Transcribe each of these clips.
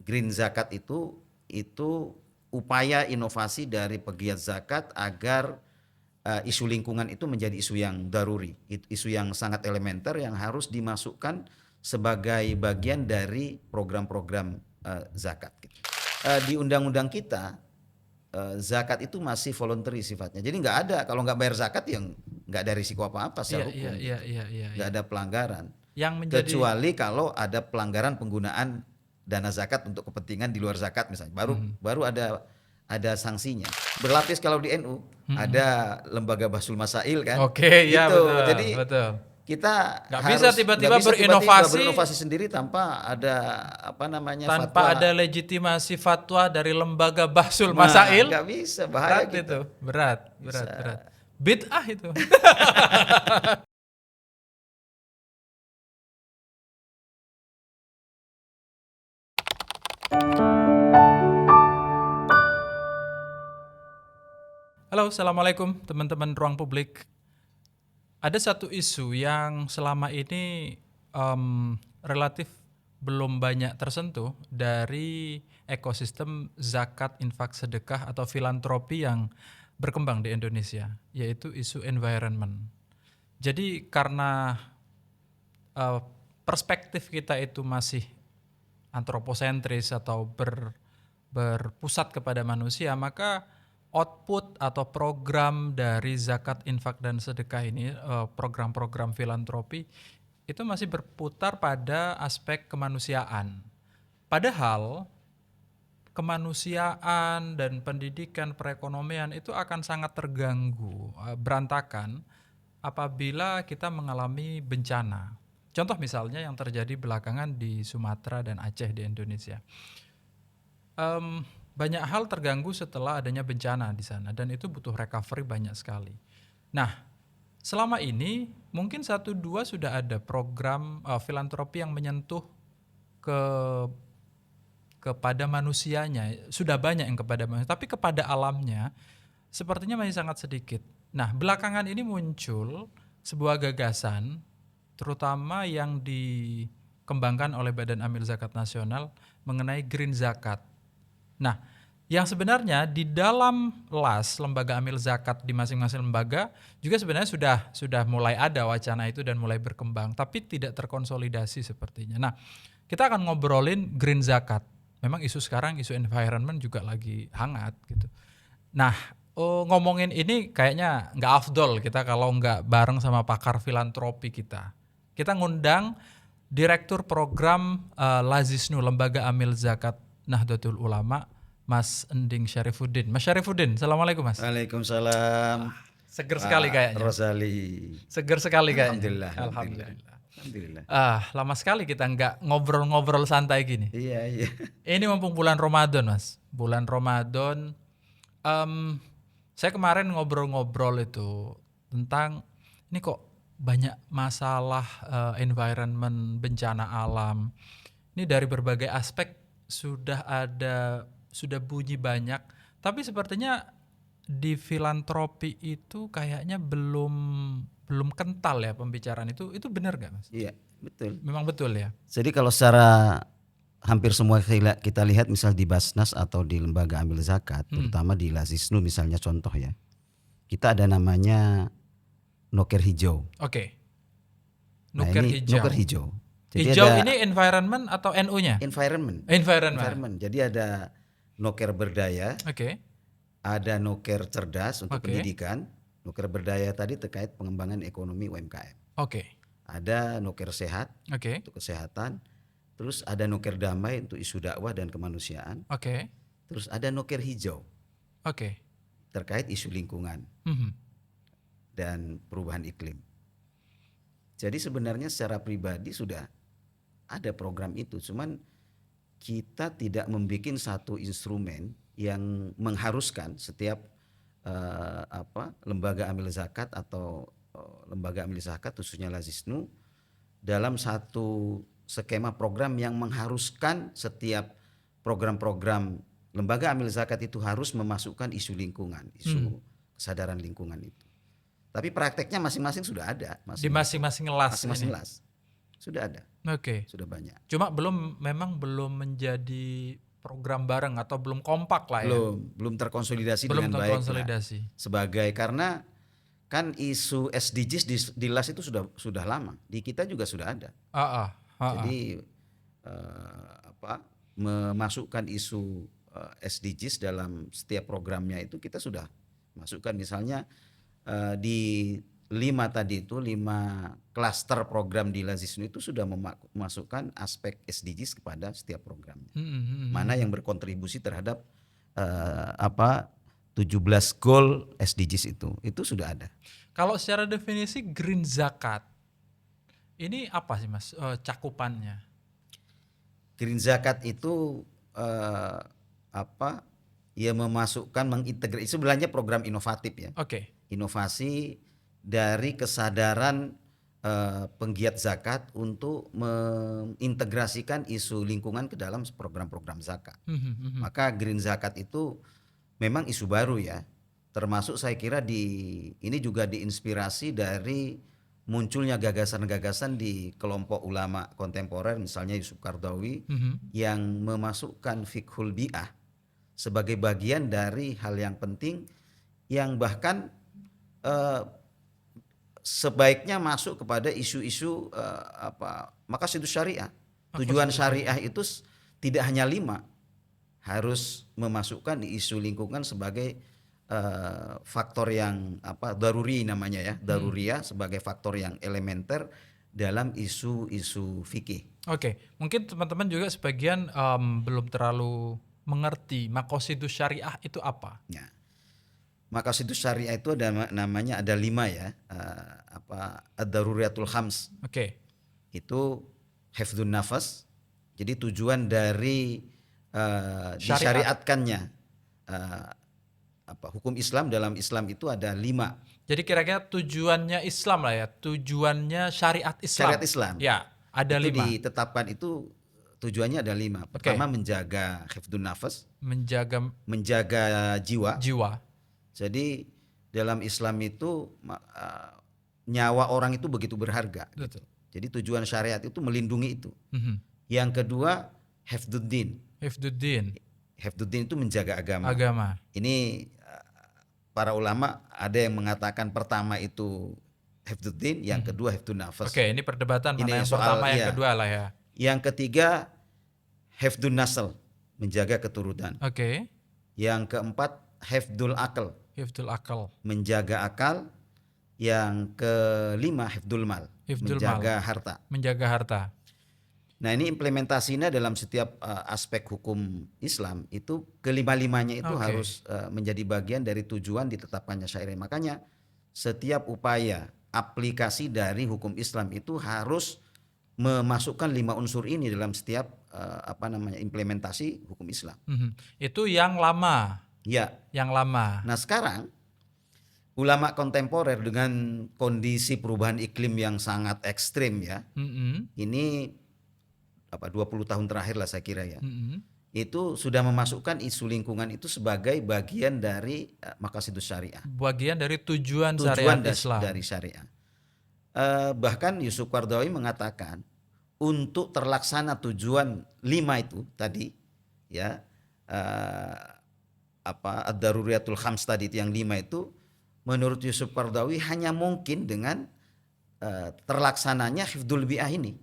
green zakat itu upaya inovasi dari pegiat zakat agar isu lingkungan itu menjadi isu yang daruri, isu yang sangat elementer yang harus dimasukkan sebagai bagian dari program-program zakat. Di undang-undang kita zakat itu masih voluntary sifatnya, jadi nggak ada, kalau nggak bayar zakat yang nggak ada risiko apa-apa secara hukum, nggak ada pelanggaran. Yang menjadi Kecuali kalau ada pelanggaran penggunaan dana zakat untuk kepentingan di luar zakat misalnya, baru ada sanksinya. Berlapis kalau di NU ada lembaga Bahsul Masail kan. Oke, ya gitu. betul. Jadi betul. kita Nggak harus bisa tiba-tiba berinovasi sendiri tanpa ada tanpa fatwa. ada legitimasi fatwa dari lembaga Bahsul Masail. Nggak bisa, bahaya berat gitu. itu, berat. Bid'ah itu. Halo, assalamualaikum teman-teman Ruang Publik. Ada satu isu yang selama ini relatif belum banyak tersentuh dari ekosistem zakat, infak, sedekah atau filantropi yang berkembang di Indonesia, yaitu isu environment. Jadi karena perspektif kita itu masih antroposentris atau berpusat kepada manusia, maka output atau program dari zakat, infak, dan sedekah ini, program-program filantropi, itu masih berputar pada aspek kemanusiaan. Padahal kemanusiaan dan pendidikan, perekonomian itu akan sangat terganggu, berantakan apabila kita mengalami bencana. Contoh misalnya yang terjadi belakangan di Sumatera dan Aceh di Indonesia. Banyak hal terganggu setelah adanya bencana di sana dan itu butuh recovery banyak sekali. Nah, selama ini mungkin 1-2 sudah ada program filantropi yang menyentuh kepada manusianya, sudah banyak yang kepada manusia, tapi kepada alamnya sepertinya masih sangat sedikit. Nah, belakangan ini muncul sebuah gagasan, terutama yang dikembangkan oleh Badan Amil Zakat Nasional mengenai green zakat. Nah, yang sebenarnya di dalam LAS, lembaga amil zakat di masing-masing lembaga juga sebenarnya sudah mulai ada wacana itu dan mulai berkembang, tapi tidak terkonsolidasi sepertinya. Nah, kita akan ngobrolin green zakat. Memang isu sekarang, isu environment juga lagi hangat gitu. Nah, ngomongin ini kayaknya nggak afdol kita kalau nggak bareng sama pakar filantropi kita. Kita ngundang Direktur Program Lazisnu, Lembaga Amil Zakat Nahdlatul Ulama, Mas Ending Syarifuddin. Mas Syarifuddin, assalamualaikum Mas. Waalaikumsalam. Seger sekali kayaknya. Rosali. Seger sekali kayaknya. Alhamdulillah. Lama sekali kita nggak ngobrol-ngobrol santai gini. Iya. Ini mumpung bulan Ramadan Mas. Bulan Ramadan. Saya kemarin ngobrol-ngobrol itu tentang ini kok banyak masalah environment, bencana alam. Ini dari berbagai aspek sudah bunyi banyak, tapi sepertinya di filantropi itu kayaknya belum kental ya pembicaraan itu benar nggak Mas? Iya, betul. Memang betul ya. Jadi kalau secara hampir semua kita lihat misal di Basnas atau di lembaga amil zakat, terutama di Lazisnu misalnya contoh ya, kita ada namanya noker hijau. Oke. Noker hijau. Jadi hijau ini environment atau NU-nya? Environment. Jadi ada noker berdaya, ada noker cerdas untuk pendidikan, noker berdaya tadi terkait pengembangan ekonomi UMKM. Ada noker sehat untuk kesehatan, terus ada noker damai untuk isu dakwah dan kemanusiaan, terus ada noker hijau terkait isu lingkungan dan perubahan iklim. Jadi sebenarnya secara pribadi sudah ada program itu, cuman kita tidak membuat satu instrumen yang mengharuskan setiap lembaga amil zakat atau lembaga amil zakat khususnya Lazisnu dalam satu skema program yang mengharuskan setiap program-program lembaga amil zakat itu harus memasukkan isu lingkungan, isu kesadaran lingkungan itu. Tapi prakteknya masing-masing sudah ada. Di masing-masing LAS. sudah ada. Oke. Sudah banyak. Cuma memang belum menjadi program bareng atau belum kompak lah ya. Belum terkonsolidasi Belum dengan baik terkonsolidasi. lah. Sebagai karena kan isu SDGs di LAS itu sudah lama. Di kita juga sudah ada. Jadi memasukkan isu SDGs dalam setiap programnya itu kita sudah masukkan. Misalnya di 5 klaster program di Lazisnu itu sudah memasukkan aspek SDGs kepada setiap programnya. Mana yang berkontribusi terhadap 17 goal SDGs itu sudah ada. Kalau secara definisi green zakat ini apa sih Mas cakupannya? Green zakat itu memasukkan, mengintegrasi, sebenarnya program inovatif ya. Inovasi dari kesadaran penggiat zakat untuk mengintegrasikan isu lingkungan ke dalam program-program zakat. Maka green zakat itu memang isu baru ya. Termasuk saya kira ini juga diinspirasi dari munculnya gagasan-gagasan di kelompok ulama kontemporer, misalnya Yusuf Qaradawi yang memasukkan fiqhul bi'ah sebagai bagian dari hal yang penting yang bahkan sebaiknya masuk kepada isu-isu maqasidus syariah. Tujuan syariah itu tidak hanya 5, harus memasukkan isu lingkungan sebagai faktor yang daruri namanya ya, daruriyah sebagai faktor yang elementer dalam isu-isu fikih. Mungkin teman-teman juga sebagian belum terlalu mengerti maqasidus syariah itu apa. Ya. Maqasidus syariah itu namanya ada 5 ya, ad-daruriyatul khams. Itu hifdzun nafas. Jadi tujuan dari disyariatkannya hukum Islam dalam Islam itu ada 5. Jadi kira-kira tujuannya Islam lah ya, tujuannya syariat Islam. Syariat Islam. Ya, ada itu 5. Ditetapkan itu tujuannya ada 5. Pertama menjaga hifdzun nafas, menjaga jiwa. Jadi dalam Islam itu nyawa orang itu begitu berharga. Gitu. Jadi tujuan syariat itu melindungi itu. Yang kedua hifdzuddin. Hifdzuddin itu menjaga agama. Ini para ulama ada yang mengatakan pertama itu hifdzuddin, yang kedua hifdzun nafas. Ini perdebatan mana yang pertama yang kedua lah ya. Yang ketiga hifdzun nasl, menjaga keturunan. Yang keempat hifdzul aql. Menjaga akal. Yang kelima hifdzul mal, menjaga harta. Nah ini implementasinya dalam setiap aspek hukum Islam itu kelima-limanya itu harus menjadi bagian dari tujuan ditetapkannya syariat. Makanya setiap upaya aplikasi dari hukum Islam itu harus memasukkan 5 unsur ini dalam setiap implementasi hukum Islam. Itu yang lama. Ya. Yang lama. Nah sekarang ulama kontemporer dengan kondisi perubahan iklim yang sangat ekstrim ya, ini 20 tahun terakhir lah saya kira ya, itu sudah memasukkan isu lingkungan itu sebagai bagian dari maqasidus syariah. Bagian dari tujuan syariat Islam. Dari syariah. Bahkan Yusuf Qaradawi mengatakan untuk terlaksana tujuan 5 itu tadi ya, ad-daruriyatul khams tadi itu yang 5 itu, menurut Yusuf Qaradawi hanya mungkin dengan terlaksananya hifdzul bi'ah ini.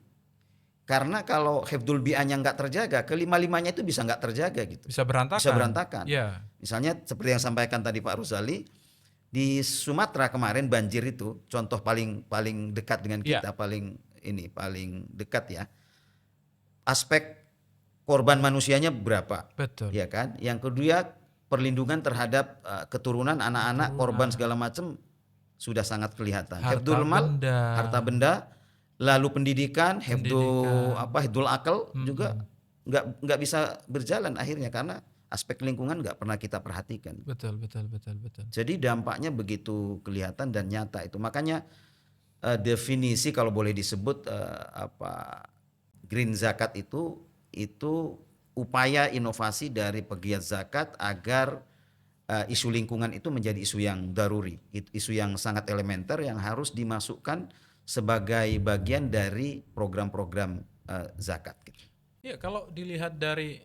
Karena kalau hifdzul bi'ahnya nggak terjaga, kelima-limanya itu bisa nggak terjaga gitu. Bisa berantakan. Yeah. Misalnya seperti yang sampaikan tadi Pak Ruzali, di Sumatera kemarin banjir itu contoh paling dekat dengan kita, paling dekat ya. Aspek korban manusianya berapa? Betul. Ya kan? Yang kedua perlindungan terhadap keturunan anak-anak korban segala macam sudah sangat kelihatan. Hifdzul mal, harta benda, lalu pendidikan, hifdzul aql juga nggak bisa berjalan akhirnya karena aspek lingkungan nggak pernah kita perhatikan. Betul. Jadi dampaknya begitu kelihatan dan nyata itu. Makanya definisi kalau boleh disebut green zakat itu upaya inovasi dari pegiat zakat agar isu lingkungan itu menjadi isu yang daruri, isu yang sangat elementer yang harus dimasukkan sebagai bagian dari program-program zakat. Gitu. Ya, kalau dilihat dari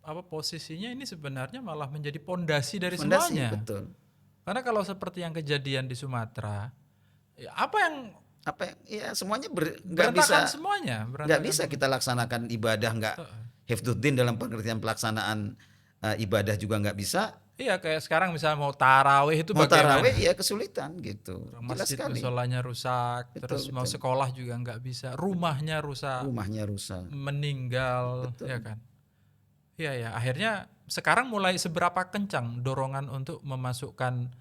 posisinya ini sebenarnya malah menjadi pondasi dari semuanya. Betul. Karena kalau seperti yang kejadian di Sumatera, ya semuanya nggak bisa semuanya. Nggak bisa kita laksanakan ibadah nggak hifdzuddin dalam pengertian pelaksanaan ibadah juga nggak bisa. Iya, kayak sekarang misalnya mau tarawih itu mau bagaimana? Tarawih ya kesulitan gitu. Masjid musolanya rusak, terus mau sekolah juga nggak bisa, rumahnya rusak, meninggal, ya kan? Iya ya, akhirnya sekarang mulai seberapa kencang dorongan untuk memasukkan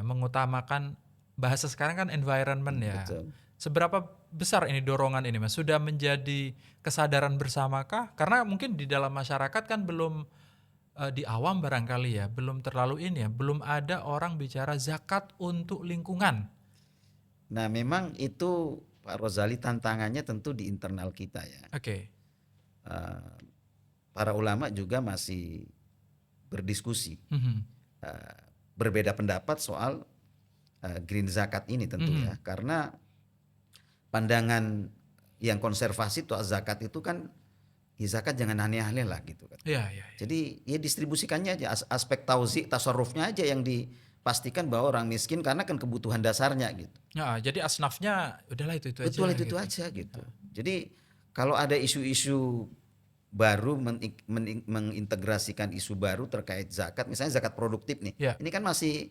mengutamakan bahasa sekarang kan environment ya. Betul. Seberapa besar ini dorongan ini, Mas? Sudah menjadi kesadaran bersamakah? Karena mungkin di dalam masyarakat kan belum di awam barangkali ya, belum terlalu ini ya, belum ada orang bicara zakat untuk lingkungan. Nah, memang itu Pak Rozali tantangannya tentu di internal kita ya. Oke. Para ulama juga masih berdiskusi, berbeda pendapat soal green zakat ini tentu ya, karena pandangan yang konservasi soal zakat itu kan zakat jangan aneh-aneh lah gitu kan. Ya. Jadi ya distribusikannya aja, aspek tauzi, tasarrufnya aja yang dipastikan bahwa orang miskin karena kan kebutuhan dasarnya gitu. Ya, jadi asnafnya udahlah itu Betul, aja. itu aja gitu. Jadi kalau ada isu-isu baru mengintegrasikan isu baru terkait zakat, misalnya zakat produktif nih. Ya. Ini kan masih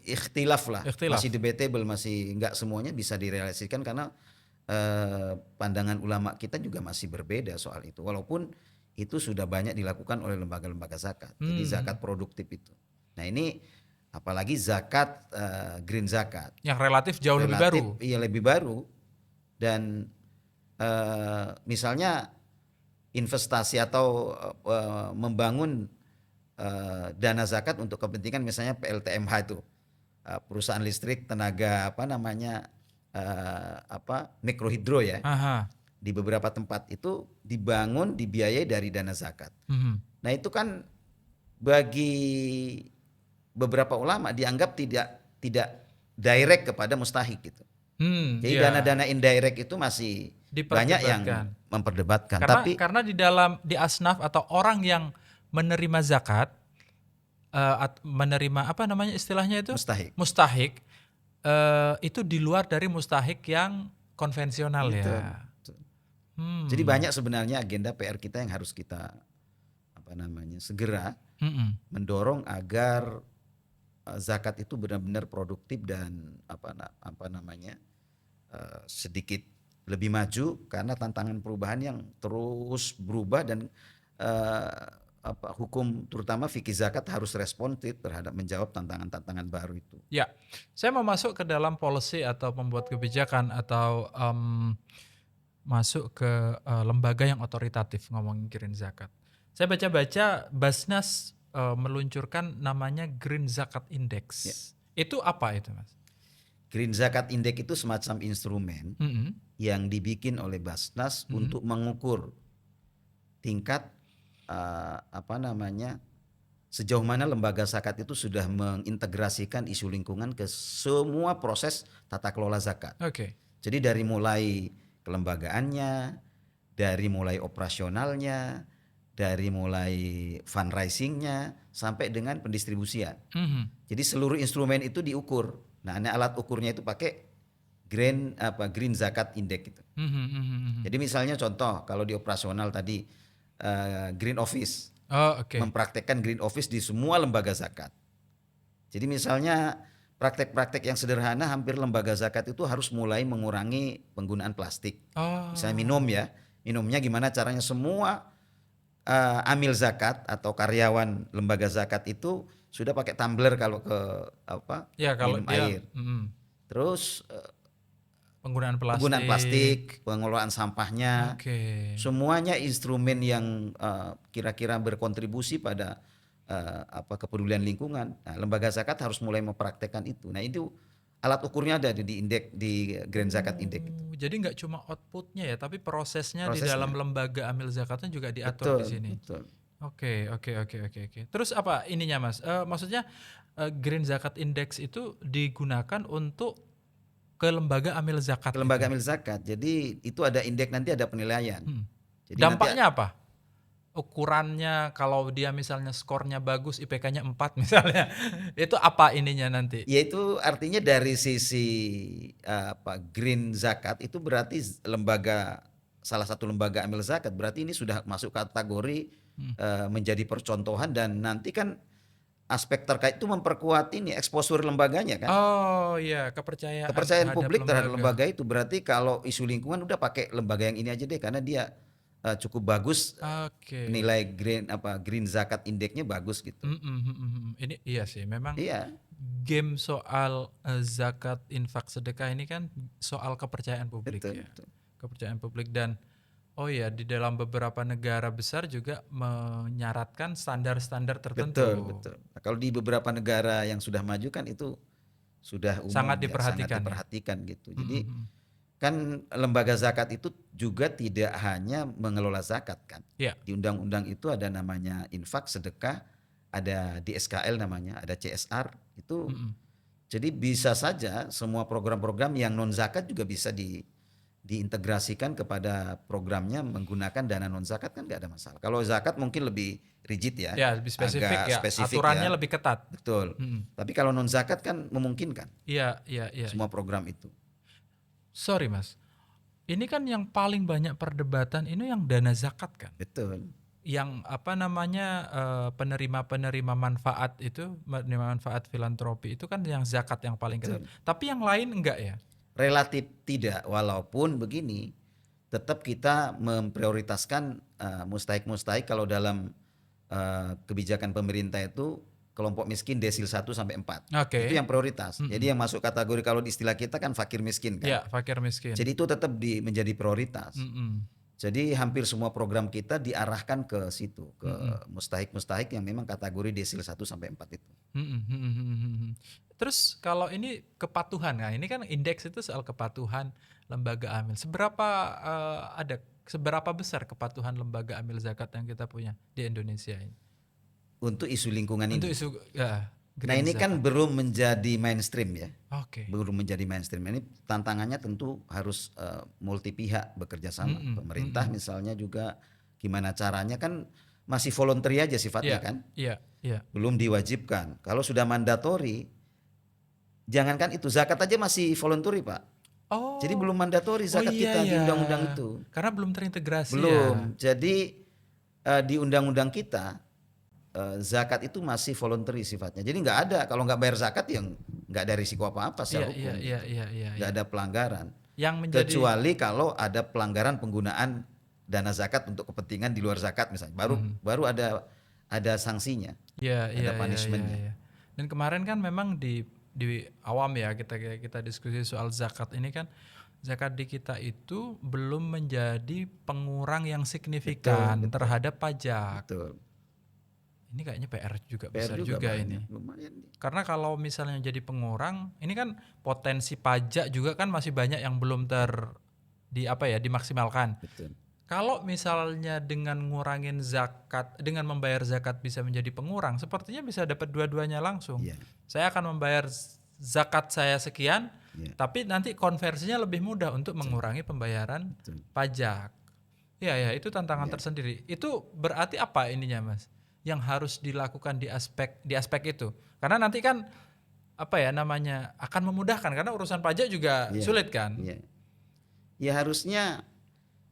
ikhtilaf lah, masih debatable, masih nggak semuanya bisa direalisasikan karena pandangan ulama kita juga masih berbeda soal itu, walaupun itu sudah banyak dilakukan oleh lembaga-lembaga zakat. Jadi zakat produktif itu. Nah ini apalagi zakat green zakat yang relatif jauh lebih baru. Iya, lebih baru. Dan misalnya investasi atau membangun dana zakat untuk kepentingan misalnya PLTMH itu, perusahaan listrik tenaga mikrohidro ya. Di beberapa tempat itu dibangun dibiayai dari dana zakat. Nah itu kan bagi beberapa ulama dianggap tidak direct kepada mustahik gitu. Jadi dana-dana indirect itu masih banyak yang memperdebatkan. Karena di asnaf atau orang yang menerima zakat, menerima apa namanya istilahnya itu? Mustahik. Itu di luar dari mustahik yang konvensional ya. Jadi banyak sebenarnya agenda PR kita yang harus kita segera mendorong agar zakat itu benar-benar produktif dan sedikit lebih maju, karena tantangan perubahan yang terus berubah dan hukum terutama fikih zakat harus responsif terhadap menjawab tantangan-tantangan baru itu. Ya, saya mau masuk ke dalam policy atau pembuat kebijakan atau masuk ke lembaga yang otoritatif ngomongin green zakat. Saya baca-baca Basnas meluncurkan namanya Green Zakat Index. Ya. Itu apa itu, Mas? Green Zakat Index itu semacam instrumen yang dibikin oleh Basnas untuk mengukur tingkat sejauh mana lembaga zakat itu sudah mengintegrasikan isu lingkungan ke semua proses tata kelola zakat. Jadi dari mulai kelembagaannya, dari mulai operasionalnya, dari mulai fundraisingnya sampai dengan pendistribusian. Jadi seluruh instrumen itu diukur. Nah, alat ukurnya itu pakai Green Zakat Index itu. Jadi misalnya contoh kalau di operasional tadi Green Office, mempraktekkan Green Office di semua lembaga zakat. Jadi misalnya praktek-praktek yang sederhana, hampir lembaga zakat itu harus mulai mengurangi penggunaan plastik. Misalnya minumnya gimana caranya, semua amil zakat atau karyawan lembaga zakat itu sudah pakai tumbler kalau ke minum air. Terus penggunaan plastik, pengelolaan sampahnya, semuanya instrumen yang kira-kira berkontribusi pada kepedulian lingkungan. Nah, lembaga zakat harus mulai mempraktekkan itu. Nah, itu alat ukurnya ada di indeks, di Green Zakat Index itu. Jadi nggak cuma outputnya ya, tapi prosesnya di dalam lembaga amil zakatnya juga diatur di sini. Betul. Oke. Terus apa ininya, Mas? Maksudnya Green Zakat Index itu digunakan untuk ke lembaga amil zakat. Ke lembaga amil zakat. Jadi itu ada indeks, nanti ada penilaian. Jadi dampaknya apa? Ukurannya kalau dia misalnya skornya bagus, IPK-nya 4 misalnya, itu apa ininya nanti? Yaitu artinya dari sisi green zakat itu berarti salah satu lembaga amil zakat, berarti ini sudah masuk kategori menjadi percontohan, dan nanti kan aspek terkait itu memperkuat ini exposure lembaganya kan. Oh iya, kepercayaan publik terhadap lembaga itu. Berarti kalau isu lingkungan udah pakai lembaga yang ini aja deh, karena dia cukup bagus. Nilai green zakat indeksnya bagus gitu. Ini iya sih, memang iya. Game soal zakat, infak, sedekah ini kan soal kepercayaan publik. Betul. Kepercayaan publik, dan di dalam beberapa negara besar juga menyaratkan standar-standar tertentu. Betul. Nah, kalau di beberapa negara yang sudah maju kan itu sudah umum, sangat diperhatikan gitu. Jadi kan lembaga zakat itu juga tidak hanya mengelola zakat kan. Di undang-undang itu ada namanya infak, sedekah, ada di SKL namanya, ada CSR itu. Jadi bisa saja semua program-program yang non zakat juga bisa diintegrasikan kepada programnya menggunakan dana non zakat, kan nggak ada masalah. Kalau zakat mungkin lebih rigid ya, lebih spesifik, aturannya lebih ketat. Betul. Tapi kalau non zakat kan memungkinkan. Iya. Semua program itu. Sorry Mas, ini kan yang paling banyak perdebatan ini yang dana zakat kan. Betul. Yang penerima manfaat itu, penerima manfaat filantropi itu kan yang zakat yang paling ketat. Tapi yang lain enggak ya? Relatif tidak, walaupun begini, tetap kita memprioritaskan mustahik kalau dalam kebijakan pemerintah itu kelompok miskin desil 1 sampai 4. Itu yang prioritas. Jadi yang masuk kategori, kalau di istilah kita kan fakir miskin kan. Ya, fakir miskin. Jadi itu tetap menjadi prioritas. Jadi hampir semua program kita diarahkan ke situ, ke mustahik yang memang kategori desil 1 sampai 4 itu. Terus kalau ini kepatuhan, nah ini kan indeks itu soal kepatuhan lembaga amil. Seberapa besar kepatuhan lembaga amil zakat yang kita punya di Indonesia ini? Untuk isu lingkungan ini. Nah ini zakat kan belum menjadi mainstream ya. Belum menjadi mainstream. Ini tantangannya tentu harus multi pihak bekerja sama. Pemerintah misalnya juga gimana caranya, kan masih voluntary aja sifatnya kan. Belum diwajibkan. Kalau sudah mandatori, jangankan itu, zakat aja masih voluntary Pak. Jadi belum mandatori zakat kita di undang-undang itu. Karena belum terintegrasi. Belum. Jadi di undang-undang kita zakat itu masih voluntary sifatnya. Jadi nggak ada, kalau nggak bayar zakat yang nggak ada risiko apa-apa secara hukum. Nggak ada pelanggaran. Kecuali kalau ada pelanggaran penggunaan dana zakat untuk kepentingan di luar zakat misalnya, baru ada sanksinya, ada punishmentnya. Dan kemarin kan memang di awam ya kita diskusi soal zakat ini kan, zakat di kita itu belum menjadi pengurang yang signifikan terhadap pajak. Betul. Ini kayaknya PR juga besar juga ini. Lumayan. Karena kalau misalnya jadi pengurang, ini kan potensi pajak juga kan masih banyak yang belum dimaksimalkan. Betul. Kalau misalnya dengan ngurangin zakat, dengan membayar zakat bisa menjadi pengurang, sepertinya bisa dapat dua-duanya langsung. Saya akan membayar zakat saya sekian, tapi nanti konversinya lebih mudah untuk mengurangi pembayaran pajak. Ya, itu tantangan tersendiri. Itu berarti apa ininya Mas? Yang harus dilakukan di aspek itu. Karena nanti kan akan memudahkan, karena urusan pajak juga sulit kan. Ya harusnya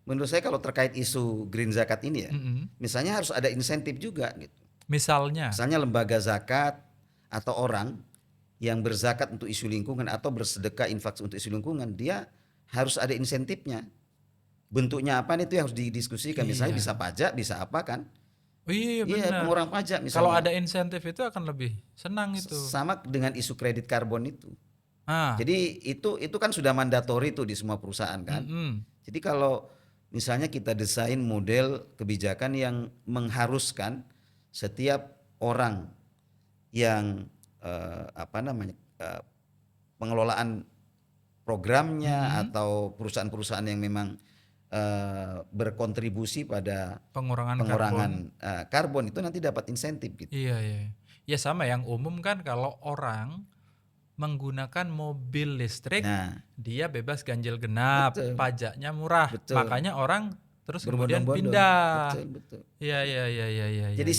menurut saya kalau terkait isu green zakat ini ya, misalnya harus ada insentif juga gitu. Misalnya lembaga zakat atau orang yang berzakat untuk isu lingkungan atau bersedekah infak untuk isu lingkungan, dia harus ada insentifnya. Bentuknya apa itu harus didiskusikan. Misalnya bisa pajak, bisa apa kan? Benar. Pengurang pajak misalnya. Kalau ada insentif itu akan lebih senang itu. Sama dengan isu kredit karbon itu. Jadi itu kan sudah mandatori tuh di semua perusahaan kan. Jadi kalau misalnya kita desain model kebijakan yang mengharuskan setiap orang yang pengelolaan programnya atau perusahaan-perusahaan yang memang berkontribusi pada pengurangan karbon itu nanti dapat insentif gitu. Iya. Ya sama yang umum kan, kalau orang menggunakan mobil listrik, Nah, dia bebas ganjil genap, betul. pajaknya murah, Betul. makanya orang terus kemudian Berbondong-bondong. pindah. Betul. Iya. Jadi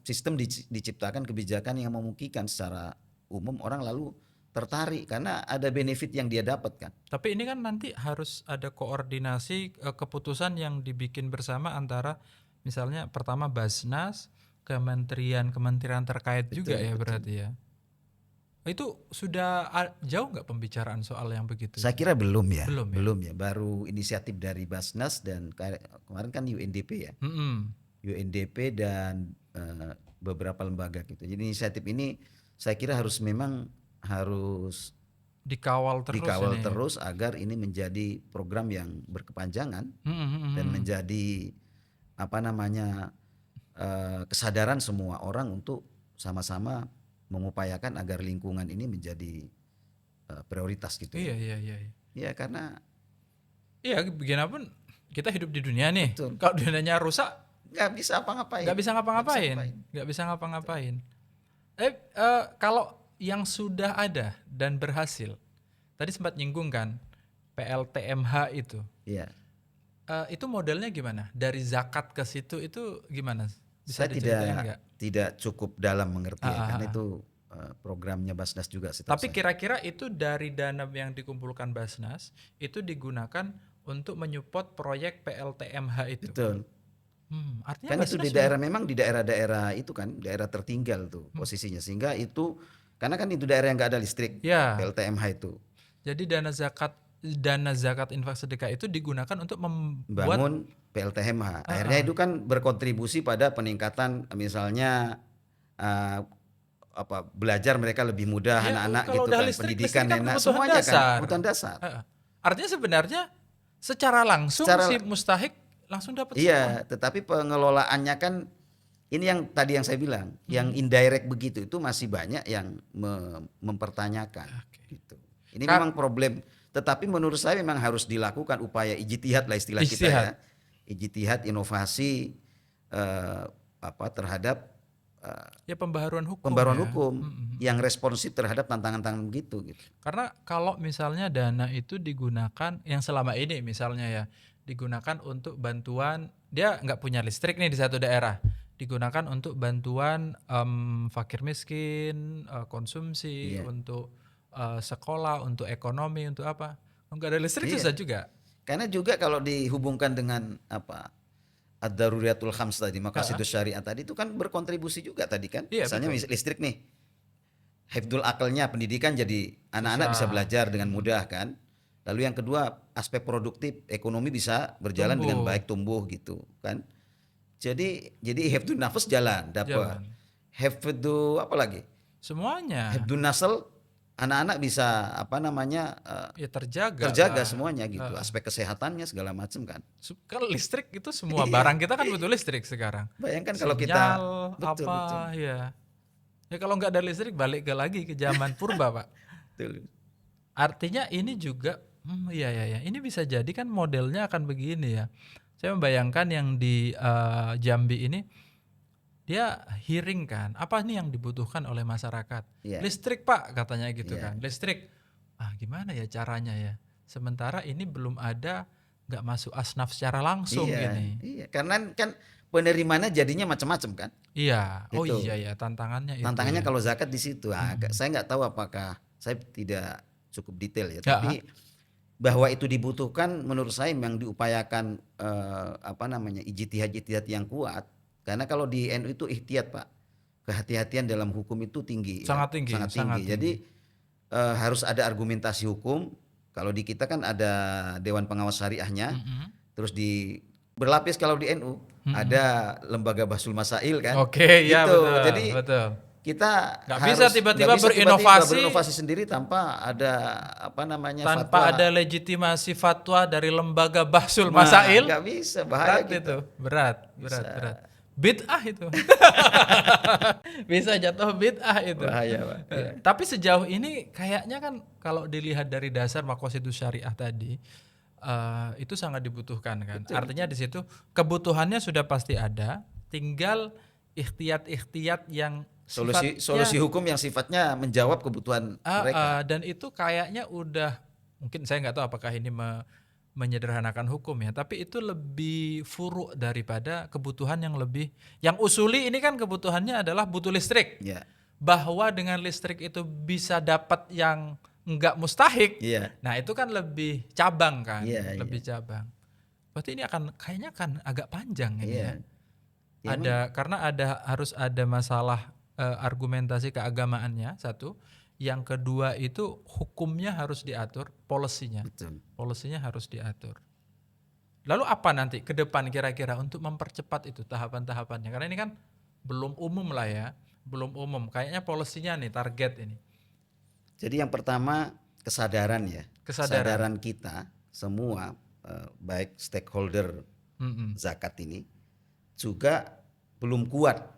sistem diciptakan kebijakan yang memungkinkan secara umum orang lalu tertarik karena ada benefit yang dia dapatkan. Tapi ini kan nanti harus ada koordinasi keputusan yang dibikin bersama antara misalnya pertama Basnas, kementerian terkait juga ya berarti ya. Itu sudah jauh nggak pembicaraan soal yang begitu? Saya kira belum ya. Belum ya? Baru inisiatif dari Basnas dan kemarin kan UNDP ya. UNDP dan beberapa lembaga gitu. Jadi inisiatif ini saya kira harus dikawal terus agar ini menjadi program yang berkepanjangan dan menjadi kesadaran semua orang untuk sama-sama mengupayakan agar lingkungan ini menjadi prioritas gitu. Iya. Ya karena bagaimanapun kita hidup di dunia nih. Betul. Kalau dunianya rusak nggak bisa ngapa-ngapain. Nggak bisa ngapa-ngapain. Kalau yang sudah ada dan berhasil, tadi sempat nyinggung kan PLTMH itu. Iya. Itu modelnya gimana? Dari zakat ke situ itu gimana? Bisa saya tidak cukup dalam mengerti karena itu programnya Basnas juga. Tapi kira-kira itu dari dana yang dikumpulkan Basnas itu digunakan untuk menyupport proyek PLTMH itu. Betul. Artinya kan itu di daerah memang di daerah-daerah itu kan daerah tertinggal tuh posisinya sehingga itu karena kan itu daerah yang nggak ada listrik PLTMH itu. Jadi dana zakat infak sedekah itu digunakan untuk membangun PLTMH. Akhirnya itu kan berkontribusi pada peningkatan misalnya belajar mereka lebih mudah anak-anak gitu kan, pendidikan enak semuanya kan kebutuhan dasar. Artinya sebenarnya secara langsung si mustahik langsung dapat iya, tetapi pengelolaannya kan ini yang tadi yang saya bilang, yang indirect begitu itu masih banyak yang mempertanyakan gitu. Ini memang problem, tetapi menurut saya memang harus dilakukan upaya ijtihad lah istilah kita ya. Ijtihad inovasi terhadap pembaharuan hukum yang responsif terhadap tantangan-tantangan begitu gitu. Karena kalau misalnya dana itu digunakan yang selama ini misalnya ya digunakan untuk bantuan, dia nggak punya listrik nih di satu daerah, digunakan untuk bantuan fakir miskin, konsumsi, untuk sekolah, untuk ekonomi, untuk apa? Nggak ada listrik susah juga. Karena juga kalau dihubungkan dengan ad-daruriyatul khams tadi, maqasidus syariah tadi itu kan berkontribusi juga tadi kan. Misalnya listrik nih, hifdzul akalnya pendidikan jadi anak-anak bisa belajar dengan mudah kan. Lalu yang kedua aspek produktif ekonomi bisa berjalan dengan baik, tumbuh gitu kan. Jadi hifdzun nafas jalan dapat. Hifdzu apa lagi? Semuanya. Hifdzun nasl anak-anak bisa terjaga semuanya gitu. Aspek kesehatannya segala macam kan. Kalau listrik itu semua barang kita kan butuh listrik sekarang. Bayangkan kalau kita betul. Ya kalau nggak ada listrik balik lagi ke zaman purba Pak. Betul. Artinya ini juga ini bisa jadi kan modelnya akan begini ya. Saya membayangkan yang di Jambi ini dia hearing kan, apa nih yang dibutuhkan oleh masyarakat? Listrik Pak katanya gitu kan. Listrik. Gimana ya caranya ya? Sementara ini belum ada, nggak masuk asnaf secara langsung gini. Iya, karena kan penerimanya jadinya macam-macam kan? Iya. Oh gitu. Iya tantangannya itu. Tantangannya kalau zakat di situ. Saya nggak tahu apakah saya tidak cukup detail ya, tapi bahwa itu dibutuhkan menurut saya memang diupayakan ijtihad yang kuat. Karena kalau di NU itu ihtiyat Pak, kehati-hatian dalam hukum itu tinggi, sangat tinggi. Jadi harus ada argumentasi hukum. Kalau di kita kan ada Dewan Pengawas Syariahnya, terus berlapis kalau di NU ada lembaga Bahsul Masail kan. Oke, ya gitu. Betul. Jadi betul. Kita nggak bisa tiba-tiba berinovasi sendiri tanpa ada tanpa fatwa. Ada legitimasi fatwa dari lembaga Bahsul Masail. Nggak bisa, bahaya gitu. Berat. Bid'ah itu. Bisa jatuh bid'ah itu. Bahaya, Pak. Tapi sejauh ini kayaknya kan kalau dilihat dari dasar maqasidus syariah tadi itu sangat dibutuhkan kan. Betul. Artinya di situ kebutuhannya sudah pasti ada, tinggal ikhtiyat-ikhtiyat yang solusi hukum yang sifatnya menjawab kebutuhan mereka. Dan itu kayaknya udah, mungkin saya nggak tahu apakah ini menyederhanakan hukum ya, tapi itu lebih furu daripada kebutuhan yang lebih, yang usuli ini kan kebutuhannya adalah butuh listrik. Ya. Bahwa dengan listrik itu bisa dapat yang nggak mustahik. Iya. Nah itu kan lebih cabang kan, Iya, lebih cabang. Berarti ini kayaknya akan agak panjang ini Iya. ya. Karena harus ada masalah argumentasi keagamaannya satu. Yang kedua itu hukumnya harus diatur, polisinya. Betul. Polisinya harus diatur. Lalu apa nanti ke depan kira-kira untuk mempercepat itu tahapan-tahapannya? Karena ini kan belum umum lah ya, belum umum. Kayaknya polisinya nih target ini. Jadi yang pertama kesadaran ya. Kesadaran kita semua baik stakeholder zakat ini juga belum kuat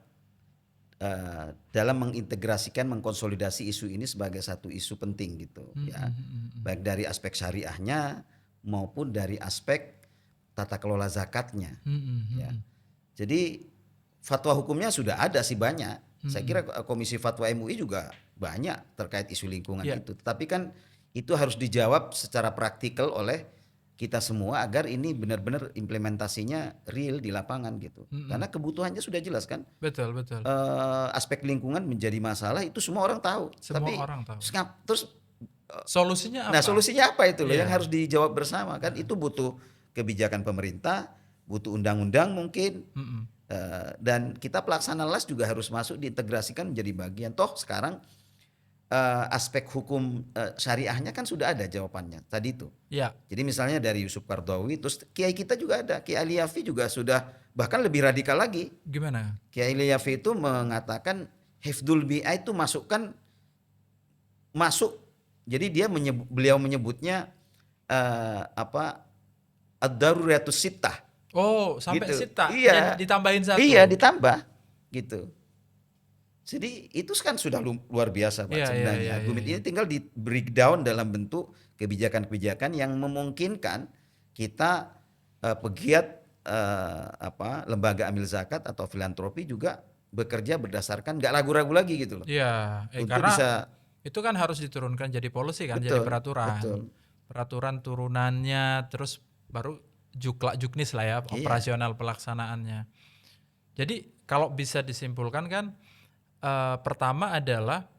dalam mengintegrasikan, mengkonsolidasi isu ini sebagai satu isu penting gitu ya. Baik dari aspek syariahnya maupun dari aspek tata kelola zakatnya. Ya. Jadi fatwa hukumnya sudah ada sih banyak. Saya kira Komisi Fatwa MUI juga banyak terkait isu lingkungan itu. Tapi kan itu harus dijawab secara praktikal oleh kita semua agar ini benar-benar implementasinya real di lapangan gitu. Karena kebutuhannya sudah jelas kan. Betul. Aspek lingkungan menjadi masalah itu semua orang tahu. Semua orang tahu. Terus solusinya apa? Nah solusinya apa itu loh yang harus dijawab bersama kan. Itu butuh kebijakan pemerintah, butuh undang-undang mungkin. Dan kita pelaksana las juga harus masuk diintegrasikan menjadi bagian. Toh sekarang aspek hukum syariahnya kan sudah ada jawabannya tadi itu. Ya. Jadi misalnya dari Yusuf Qaradawi, terus kiai kita juga ada, Kiai Ali Yafi juga sudah bahkan lebih radikal lagi. Gimana? Kiai Ali Yafi itu mengatakan hifdzul bi'ah itu masuk. Jadi beliau menyebutnya ad-daruratus sittah. Oh, sampai gitu. sittah. Iya. Dan ditambahin satu. Iya, ditambah gitu. Jadi itu kan sudah luar biasa Pak sebenarnya. Argumen ini tinggal di breakdown dalam bentuk kebijakan-kebijakan yang memungkinkan kita pegiat lembaga amil zakat atau filantropi juga bekerja berdasarkan nggak ragu-ragu lagi gitu loh. Iya, karena itu kan harus diturunkan jadi policy kan, jadi peraturan. Betul. Peraturan turunannya terus baru juknis lah ya operasional pelaksanaannya. Jadi kalau bisa disimpulkan kan pertama adalah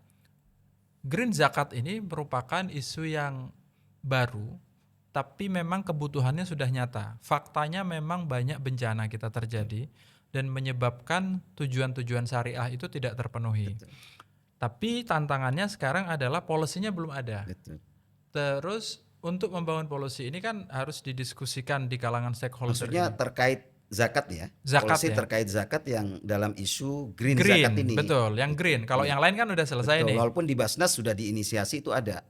green zakat ini merupakan isu yang baru, tapi memang kebutuhannya sudah nyata. Faktanya memang banyak bencana kita terjadi dan menyebabkan tujuan-tujuan syariah itu tidak terpenuhi. Betul. Tapi tantangannya sekarang adalah polisinya belum ada. Betul. Terus untuk membangun polisi ini kan harus didiskusikan di kalangan stakeholder. Maksudnya terkait zakat ya, polisi terkait zakat yang dalam isu green zakat ini. Betul, yang green. Kalau yang lain kan udah selesai nih. Walaupun di Basnas sudah diinisiasi itu ada.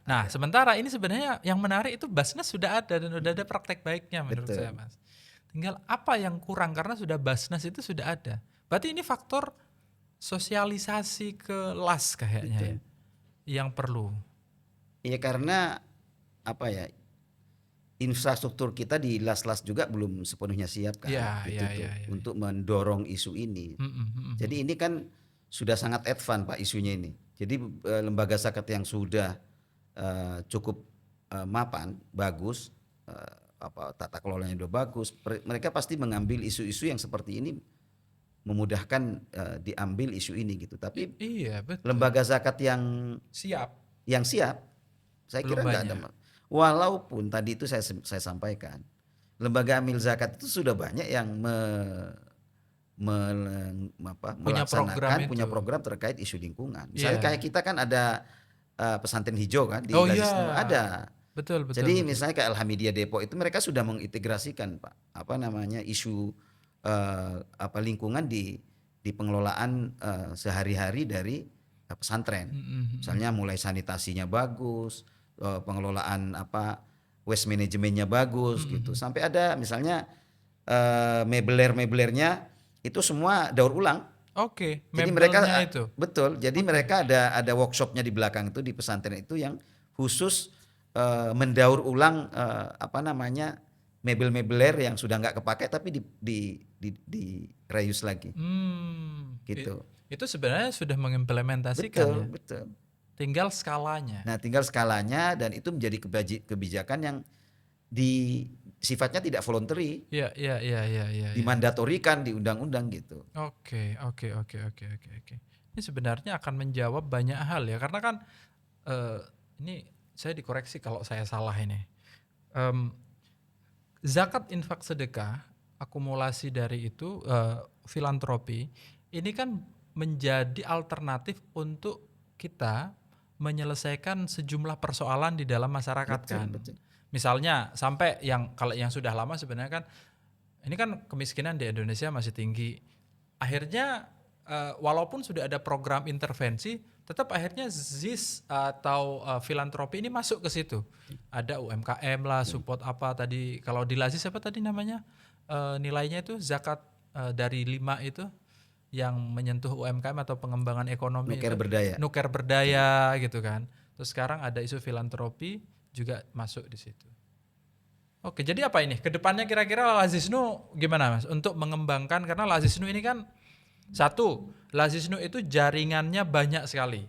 Nah, sementara ini sebenarnya yang menarik itu Basnas sudah ada dan sudah ada praktek baiknya menurut saya, Mas. Tinggal apa yang kurang karena sudah Basnas itu sudah ada. Berarti ini faktor sosialisasi ke las kayaknya ya, yang perlu. Iya karena infrastruktur kita di las-las juga belum sepenuhnya siap kan untuk mendorong isu ini. Jadi ini kan sudah sangat advance Pak isunya ini. Jadi lembaga zakat yang sudah cukup mapan, bagus, tata kelolanya sudah bagus, mereka pasti mengambil isu-isu yang seperti ini, memudahkan diambil isu ini gitu. Tapi lembaga zakat yang siap, saya kira nggak ada. Walaupun tadi itu saya sampaikan, lembaga amil zakat itu sudah banyak yang punya program terkait isu lingkungan. Misalnya kayak kita kan ada pesantren hijau kan di ada. Betul. Jadi misalnya kayak Alhamidiyah Depok itu mereka sudah mengintegrasikan isu lingkungan di pengelolaan sehari-hari dari pesantren. Misalnya mulai sanitasinya bagus, pengelolaan waste manajemennya bagus gitu. Sampai ada misalnya mebelernya itu semua daur ulang. Oke, jadi mereka itu. Betul. Jadi mereka ada workshopnya di belakang itu di pesantren itu yang khusus mendaur ulang mebel-mebeler yang sudah nggak kepakai tapi di reuse lagi. gitu. Itu sebenarnya sudah mengimplementasikan ya. Betul. Tinggal skalanya. Nah, tinggal skalanya, dan itu menjadi kebijakan yang sifatnya tidak voluntary. Iya. Dimandatorikan di undang-undang gitu. Oke. Ini sebenarnya akan menjawab banyak hal ya, karena kan ini saya dikoreksi kalau saya salah ini. Zakat, infak, sedekah, akumulasi dari itu filantropi ini kan menjadi alternatif untuk kita menyelesaikan sejumlah persoalan di dalam masyarakat. Betul. Misalnya sampai kalau yang sudah lama sebenarnya kan ini kan kemiskinan di Indonesia masih tinggi. Akhirnya walaupun sudah ada program intervensi, tetap akhirnya ZIS atau filantropi ini masuk ke situ. Ada UMKM lah, support apa tadi, kalau di LAZIS apa tadi namanya, nilainya itu zakat dari 5 itu yang menyentuh UMKM atau pengembangan ekonomi. Nuker berdaya gitu kan. Terus sekarang ada isu filantropi juga masuk di situ. Oke, jadi apa ini? Kedepannya kira-kira Lazisnu gimana Mas? Untuk mengembangkan, karena Lazisnu ini kan Lazisnu itu jaringannya banyak sekali.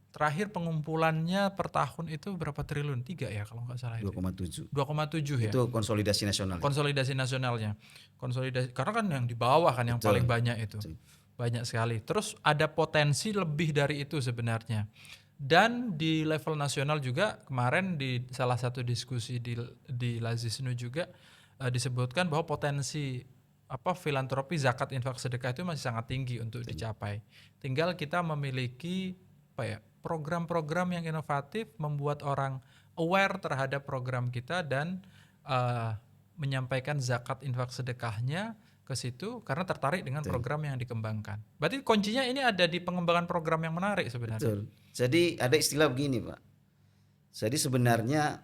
Terakhir pengumpulannya per tahun itu berapa triliun? 3 ya kalau nggak salah. 2,7 ya. Itu konsolidasi nasional. Konsolidasi nasionalnya. Karena kan yang di bawah kan yang paling banyak itu. Banyak sekali. Terus ada potensi lebih dari itu sebenarnya. Dan di level nasional juga kemarin di salah satu diskusi di Lazisnu juga disebutkan bahwa potensi filantropi, zakat, infak, sedekah itu masih sangat tinggi untuk dicapai. Tinggal kita memiliki program-program yang inovatif, membuat orang aware terhadap program kita dan menyampaikan zakat, infak, sedekahnya ke situ karena tertarik dengan program yang dikembangkan. Berarti kuncinya ini ada di pengembangan program yang menarik sebenarnya. Betul. Jadi ada istilah begini Pak. Jadi sebenarnya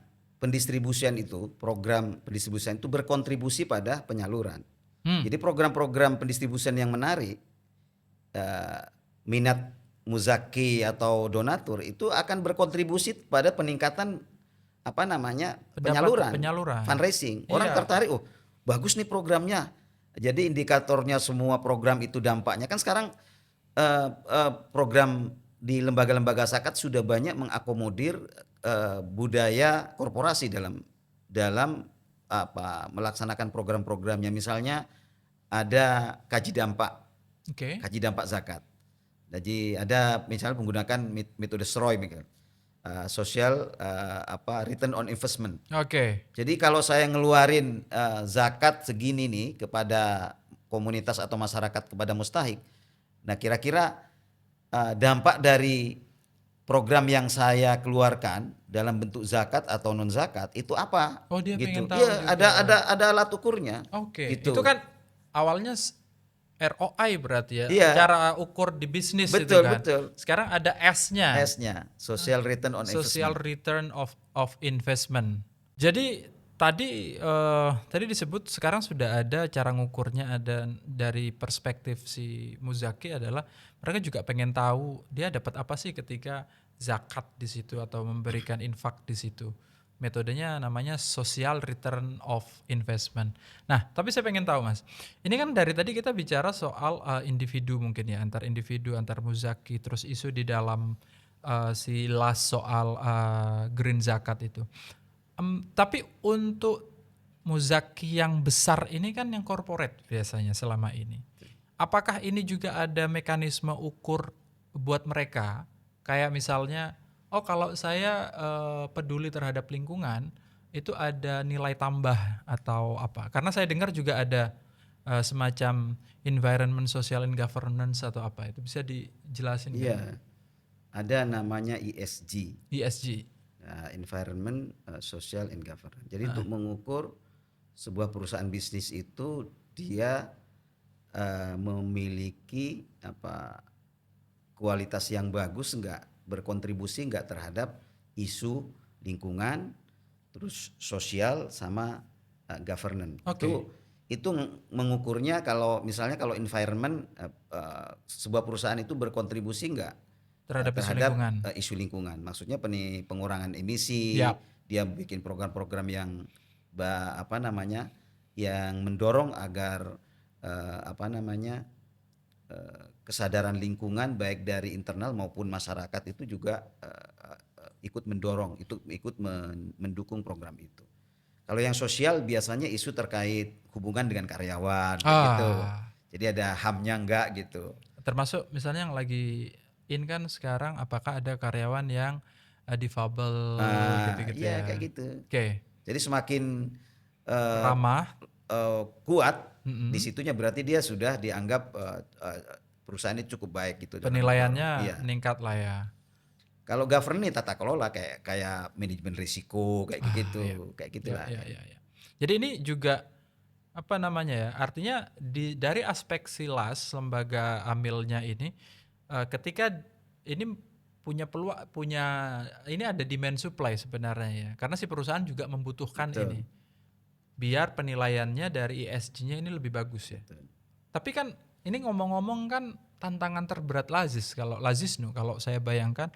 program pendistribusian itu berkontribusi pada penyaluran. Jadi program-program pendistribusian yang menarik, minat muzaki atau donatur itu akan berkontribusi pada peningkatan penyaluran, fundraising. Orang tertarik, bagus nih programnya. Jadi indikatornya semua program itu dampaknya kan sekarang program di lembaga-lembaga zakat sudah banyak mengakomodir budaya korporasi dalam melaksanakan program-programnya. Misalnya ada kaji dampak zakat. Jadi ada misalnya menggunakan metode SROI, social return on investment. Jadi kalau saya ngeluarin zakat segini nih kepada komunitas atau masyarakat, kepada mustahik, nah kira-kira dampak dari program yang saya keluarkan dalam bentuk zakat atau non zakat itu apa? Dia gitu. Pengen tahu. Iya, ada alat ukurnya. Gitu. Itu kan awalnya ROI berarti ya, cara ukur di bisnis. Betul. Sekarang ada S-nya. Social Return on Investment. Social Return of Investment. Jadi tadi disebut sekarang sudah ada cara ngukurnya, ada dari perspektif si muzaki adalah mereka juga pengen tahu dia dapat apa sih ketika zakat di situ atau memberikan infak di situ. Metodenya namanya Social Return of Investment. Nah, tapi saya pengen tahu Mas, ini kan dari tadi kita bicara soal individu mungkin ya, antar individu, antar muzaki, terus isu di dalam si LAS soal green zakat itu. Tapi untuk muzaki yang besar ini kan yang corporate biasanya selama ini. Apakah ini juga ada mekanisme ukur buat mereka? Kayak misalnya, kalau saya peduli terhadap lingkungan, itu ada nilai tambah atau apa? Karena saya dengar juga ada semacam environment, social and governance atau apa, itu bisa dijelasin? Iya, ada namanya ESG. Environment, social and governance. Jadi untuk mengukur sebuah perusahaan bisnis itu dia memiliki kualitas yang bagus berkontribusi enggak terhadap isu lingkungan, terus sosial sama governance. Itu mengukurnya kalau misalnya kalau environment, sebuah perusahaan itu berkontribusi enggak terhadap isu lingkungan. Maksudnya pengurangan emisi, dia bikin program-program yang yang mendorong agar kesadaran lingkungan baik dari internal maupun masyarakat itu juga ikut mendorong, ikut mendukung program itu. Kalau yang sosial biasanya isu terkait hubungan dengan karyawan gitu. Jadi ada HAM-nya enggak gitu. Termasuk misalnya yang lagi kan sekarang, apakah ada karyawan yang difabel gitu-gitu ya? ya. Kayak gitu. Oke. Jadi semakin ramah, kuat di situnya berarti dia sudah dianggap perusahaannya cukup baik gitu. Penilaiannya meningkat lah ya. Kalau governance tata kelola kayak manajemen risiko kayak gitu, iya. Kayak gitulah. Iya. Jadi ini juga apa namanya ya? Artinya dari aspek silas lembaga amilnya ini, ketika ini punya peluang, ini ada demand supply sebenarnya ya. Karena si perusahaan juga membutuhkan ini. Biar penilaiannya dari ESG-nya ini lebih bagus ya. Betul. Tapi kan ini ngomong-ngomong kan tantangan terberat Lazisnu kalau saya bayangkan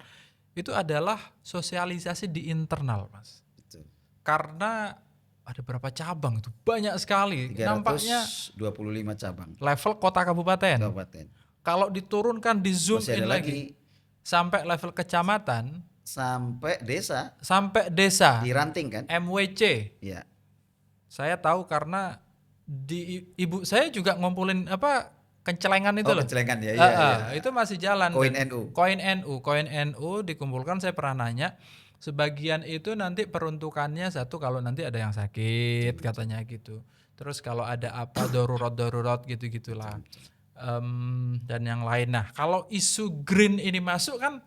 itu adalah sosialisasi di internal, Mas. Betul. Karena ada berapa cabang itu? Banyak sekali. 325 nampaknya 25 cabang. Level kota kabupaten. Kalau diturunkan di zoom in lagi sampai level kecamatan, sampai desa. Diranting kan? MWC. Iya. Saya tahu karena di ibu saya juga ngumpulin kencelengan itu loh. Kencelengan ya. Itu masih jalan. Koin NU dikumpulkan, saya pernah nanya. Sebagian itu nanti peruntukannya satu kalau nanti ada yang sakit katanya gitu. Terus kalau ada apa darurat gitu-gitulah. Dan yang lain. Nah, kalau isu green ini masuk kan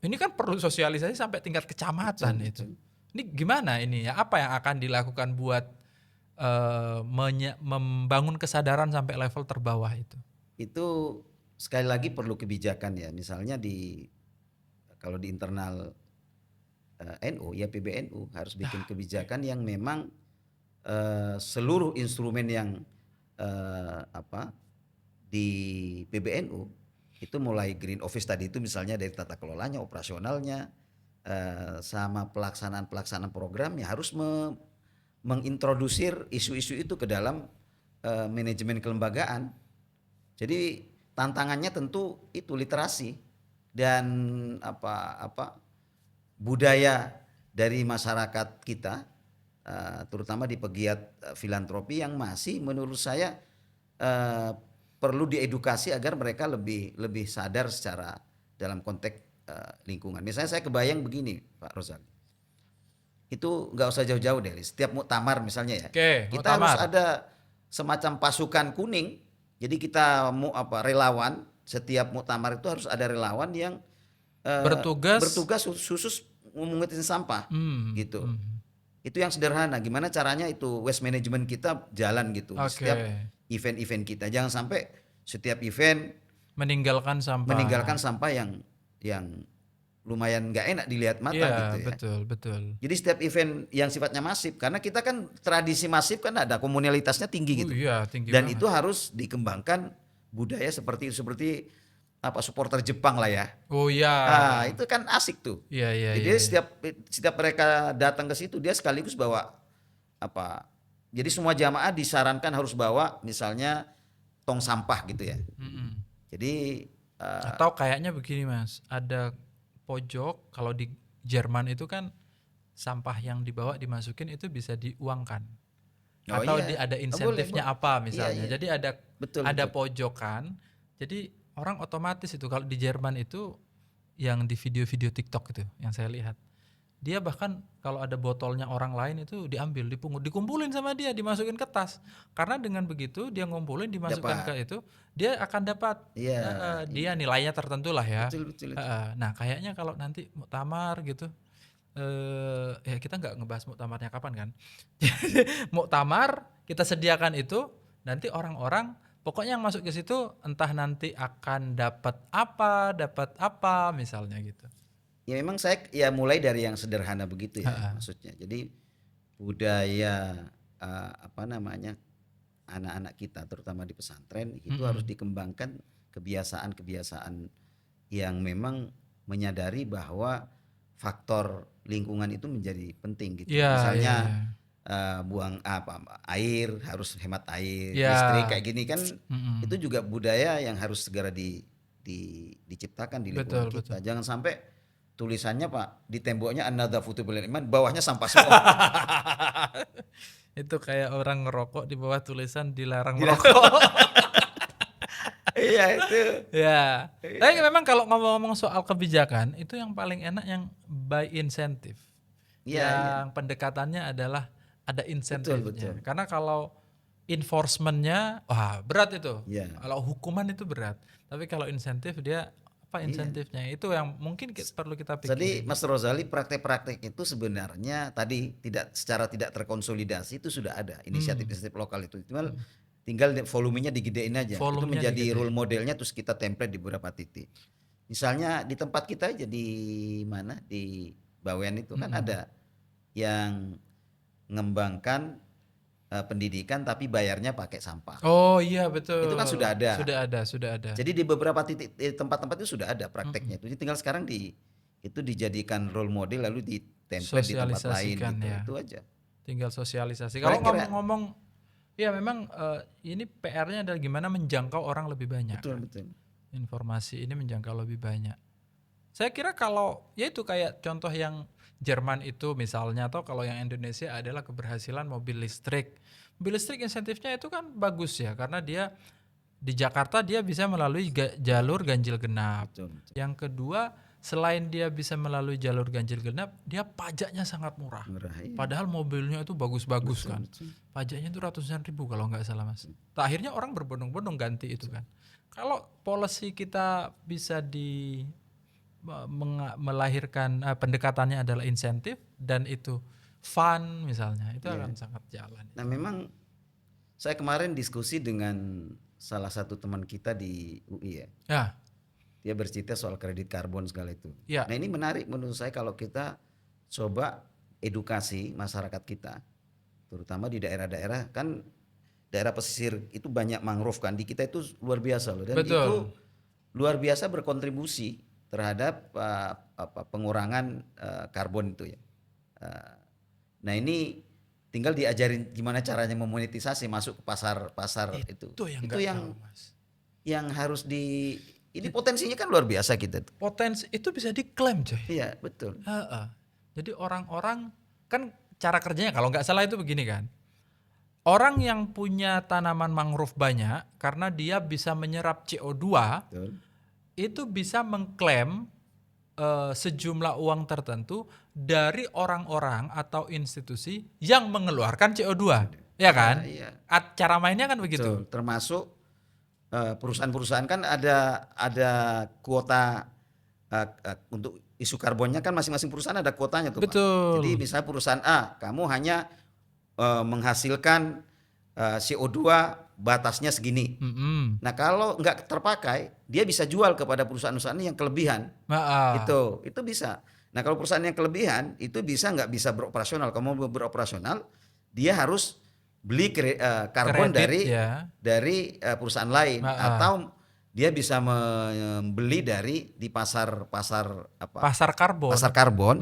ini kan perlu sosialisasi sampai tingkat kecamatan itu. Ini gimana ini ya? Apa yang akan dilakukan buat membangun kesadaran sampai level terbawah itu? Itu sekali lagi perlu kebijakan ya. Misalnya kalau di internal NU ya PBNU harus bikin kebijakan yang memang seluruh instrumen yang di PBNU itu mulai green office tadi itu misalnya dari tata kelolanya, operasionalnya, sama pelaksanaan programnya harus mengintrodusir isu-isu itu ke dalam manajemen kelembagaan. Jadi tantangannya tentu itu literasi dan budaya dari masyarakat kita, terutama di pegiat filantropi yang masih menurut saya perlu diedukasi agar mereka lebih sadar secara dalam konteks lingkungan. Misalnya saya kebayang begini Pak Rozak, itu nggak usah jauh-jauh deh. Setiap muktamar misalnya ya, kita harus ada semacam pasukan kuning. Jadi kita relawan, setiap muktamar itu harus ada relawan yang bertugas khusus memungutin sampah gitu. Itu yang sederhana. Gimana caranya itu waste management kita jalan gitu. Setiap event-event kita, jangan sampai setiap event meninggalkan sampah yang lumayan nggak enak dilihat mata gitu ya. Betul. Jadi setiap event yang sifatnya masif, karena kita kan tradisi masif kan ada komunalitasnya tinggi gitu. Tinggi dan banget. Itu harus dikembangkan budaya seperti supporter Jepang lah ya. Itu kan asik tuh. Jadi setiap mereka datang ke situ dia sekaligus bawa jadi semua jamaah disarankan harus bawa misalnya tong sampah gitu ya. Jadi atau kayaknya begini Mas, ada pojok kalau di Jerman itu kan sampah yang dibawa dimasukin itu bisa diuangkan. Atau ada insentifnya apa misalnya. Jadi ada pojokan. Jadi orang otomatis itu kalau di Jerman itu yang di video-video TikTok itu yang saya lihat. Dia bahkan kalau ada botolnya orang lain itu diambil, dipungut, dikumpulin sama dia, dimasukin ke tas. Karena dengan begitu dia ngumpulin, dimasukkan ke itu, dia akan dapat dia nilainya tertentu lah ya. Betul. Nah kayaknya kalau nanti muktamar gitu, ya kita nggak ngebahas muktamarnya kapan kan. Muktamar kita sediakan itu, nanti orang-orang pokoknya yang masuk ke situ entah nanti akan dapat apa misalnya gitu. Ya memang saya mulai dari yang sederhana begitu ya maksudnya. Jadi budaya anak-anak kita terutama di pesantren itu harus dikembangkan kebiasaan-kebiasaan yang memang menyadari bahwa faktor lingkungan itu menjadi penting gitu. Misalnya buang air, harus hemat air, listrik kayak gini kan, itu juga budaya yang harus segera diciptakan di lingkungan kita. Jangan sampai tulisannya Pak di temboknya an-nadhafatu bil iman, bawahnya sampah semua. Itu kayak orang ngerokok di bawah tulisan dilarang merokok. Iya itu. Ya. Tapi memang kalau ngomong-ngomong soal kebijakan itu yang paling enak yang by insentif. Yang pendekatannya adalah ada insentifnya. Karena kalau enforcementnya, wah berat itu. Kalau hukuman itu berat. Tapi kalau insentif dia apa insentifnya? Itu yang mungkin perlu kita pikirkan. Jadi Mas Rozali, praktek-praktek itu sebenarnya tadi secara tidak terkonsolidasi itu sudah ada inisiatif-inisiatif lokal itu. Cuma tinggal volumenya digedein aja. Itu menjadi role modelnya, terus kita template di beberapa titik. Misalnya di tempat kita aja di mana di Bawean itu kan ada yang ngembangkan pendidikan tapi bayarnya pakai sampah. Oh iya betul. Itu kan sudah ada. Sudah ada. Jadi di beberapa titik tempat-tempat itu sudah ada prakteknya itu. Jadi tinggal sekarang itu dijadikan role model lalu di template di tempat lain gitu. Ya. Itu aja. Tinggal sosialisasi. Kalau ngomong-ngomong ya memang ini PR-nya adalah gimana menjangkau orang lebih banyak. Betul. Informasi ini menjangkau lebih banyak. Saya kira kalau ya itu kayak contoh yang Jerman itu misalnya, atau kalau yang Indonesia adalah keberhasilan mobil listrik. Mobil listrik insentifnya itu kan bagus ya, karena dia di Jakarta dia bisa melalui jalur ganjil genap. Betul. Yang kedua, selain dia bisa melalui jalur ganjil genap, dia pajaknya sangat murah. Iya. Padahal mobilnya itu bagus-bagus kan. Betul. Pajaknya itu ratusan ribu kalau nggak salah Mas. Akhirnya orang berbondong-bondong ganti itu kan. Kalau policy kita bisa melahirkan pendekatannya adalah insentif dan itu fun misalnya, itu akan sangat jalan. Nah memang saya kemarin diskusi dengan salah satu teman kita di UI ya. Dia bercerita soal kredit karbon segala itu. Nah ini menarik menurut saya kalau kita coba edukasi masyarakat kita, terutama di daerah-daerah kan, daerah pesisir itu banyak mangrove kan, di kita itu luar biasa loh, dan itu luar biasa berkontribusi terhadap pengurangan karbon itu ya. Nah ini tinggal diajarin gimana caranya memonetisasi masuk ke pasar itu. Itu yang harus ini potensinya kan luar biasa kita. Potensi itu bisa diklaim coy. Iya betul. Jadi orang-orang kan cara kerjanya kalau nggak salah itu begini kan. Orang yang punya tanaman mangrove banyak karena dia bisa menyerap CO2. Betul. Itu bisa mengklaim sejumlah uang tertentu dari orang-orang atau institusi yang mengeluarkan CO2, ya kan? Iya. Cara mainnya kan begitu. Betul. Termasuk perusahaan-perusahaan kan ada kuota untuk isu karbonnya kan, masing-masing perusahaan ada kuotanya tuh. Betul. Pak. Jadi misalnya perusahaan A, kamu hanya menghasilkan CO2 batasnya segini. Nah kalau nggak terpakai, dia bisa jual kepada perusahaan-perusahaan yang kelebihan. Itu bisa. Nah kalau perusahaan yang kelebihan itu nggak bisa beroperasional. Kalau mau beroperasional, dia harus beli karbon dari perusahaan lain, atau dia bisa membeli di pasar karbon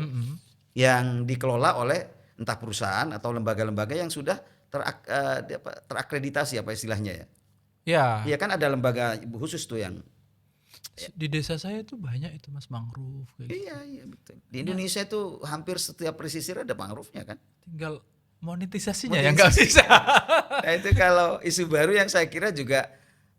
yang dikelola oleh entah perusahaan atau lembaga-lembaga yang sudah terakreditasi apa istilahnya ya. Iya kan ada lembaga khusus tuh yang di desa saya tuh banyak itu Mas mangrove kayak Iya betul. Di Indonesia itu hampir setiap pesisir ada mangrove-nya kan. Tinggal monetisasinya yang nggak bisa. Nah itu kalau isu baru yang saya kira juga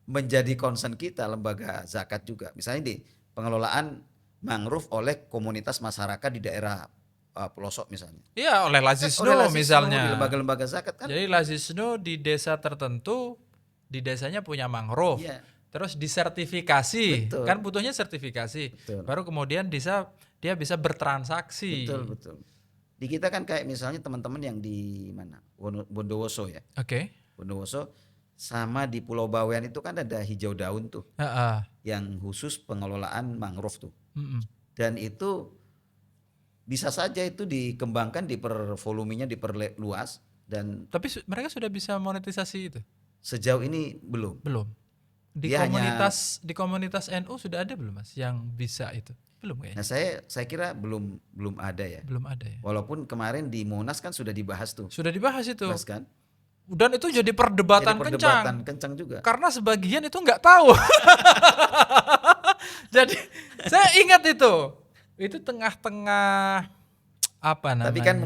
menjadi concern kita, lembaga zakat juga. Misalnya di pengelolaan mangrove oleh komunitas masyarakat di daerah pelosok misalnya. Iya, oleh Lazisno misalnya. Di lembaga-lembaga zakat kan. Jadi Lazisno di desa tertentu, di desanya punya mangrove. Iya. Terus disertifikasi. Betul. Kan butuhnya sertifikasi. Betul. Baru kemudian dia bisa bertransaksi. Betul. Di kita kan kayak misalnya teman-teman yang di mana? Bondowoso ya. Oke. Bondowoso sama di Pulau Bawean itu kan ada hijau daun tuh. Yang khusus pengelolaan mangrove tuh. Dan itu bisa saja itu dikembangkan, volumenya diperluas, dan tapi mereka sudah bisa monetisasi itu. Sejauh ini belum. Di komunitas NU sudah ada belum Mas yang bisa itu? belum kayaknya. Nah, saya kira belum ada ya. Belum ada ya. Walaupun kemarin di Monas kan sudah dibahas tuh. Sudah dibahas itu. Bahas kan? Dan itu jadi perdebatan, kencang juga. Karena sebagian itu nggak tahu. Jadi saya ingat itu tengah-tengah apa namanya? Tapi kan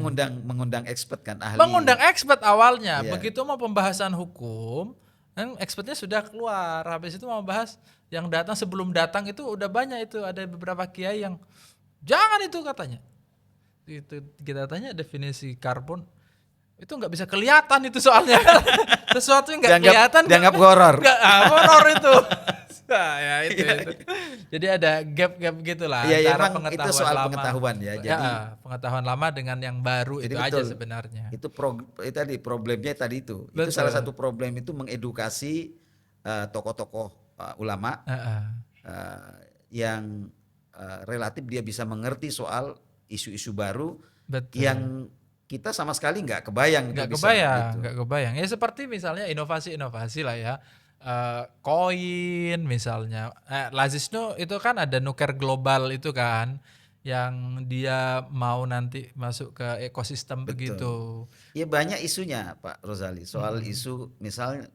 mengundang expert kan, ahli. Mengundang expert awalnya. Iya. Begitu mau pembahasan hukum, kan expertnya sudah keluar. Habis itu mau bahas yang datang, sebelum datang itu udah banyak itu, ada beberapa kiai yang jangan itu katanya. Itu kita tanya definisi karbon, itu nggak bisa kelihatan itu soalnya. Sesuatu yang nggak kelihatan dianggap horor. Horor itu. Nah, ya itu. Jadi ada gap gitulah antara pengetahuan itu soal lama. pengetahuan ya. Jadi pengetahuan lama dengan yang baru itu aja sebenarnya. Itu tadi problemnya tadi itu. Betul. Itu salah satu problem itu mengedukasi tokoh-tokoh ulama yang relatif dia bisa mengerti soal isu-isu baru. Betul. Yang kita sama sekali nggak kebayang. Nggak kebayang. Ya seperti misalnya inovasi-inovasi lah ya. Koin misalnya. Lazisno itu kan ada nuker global itu kan. Yang dia mau nanti masuk ke ekosistem. Betul. Begitu. Ya banyak isunya Pak Rozali. Soal isu misalnya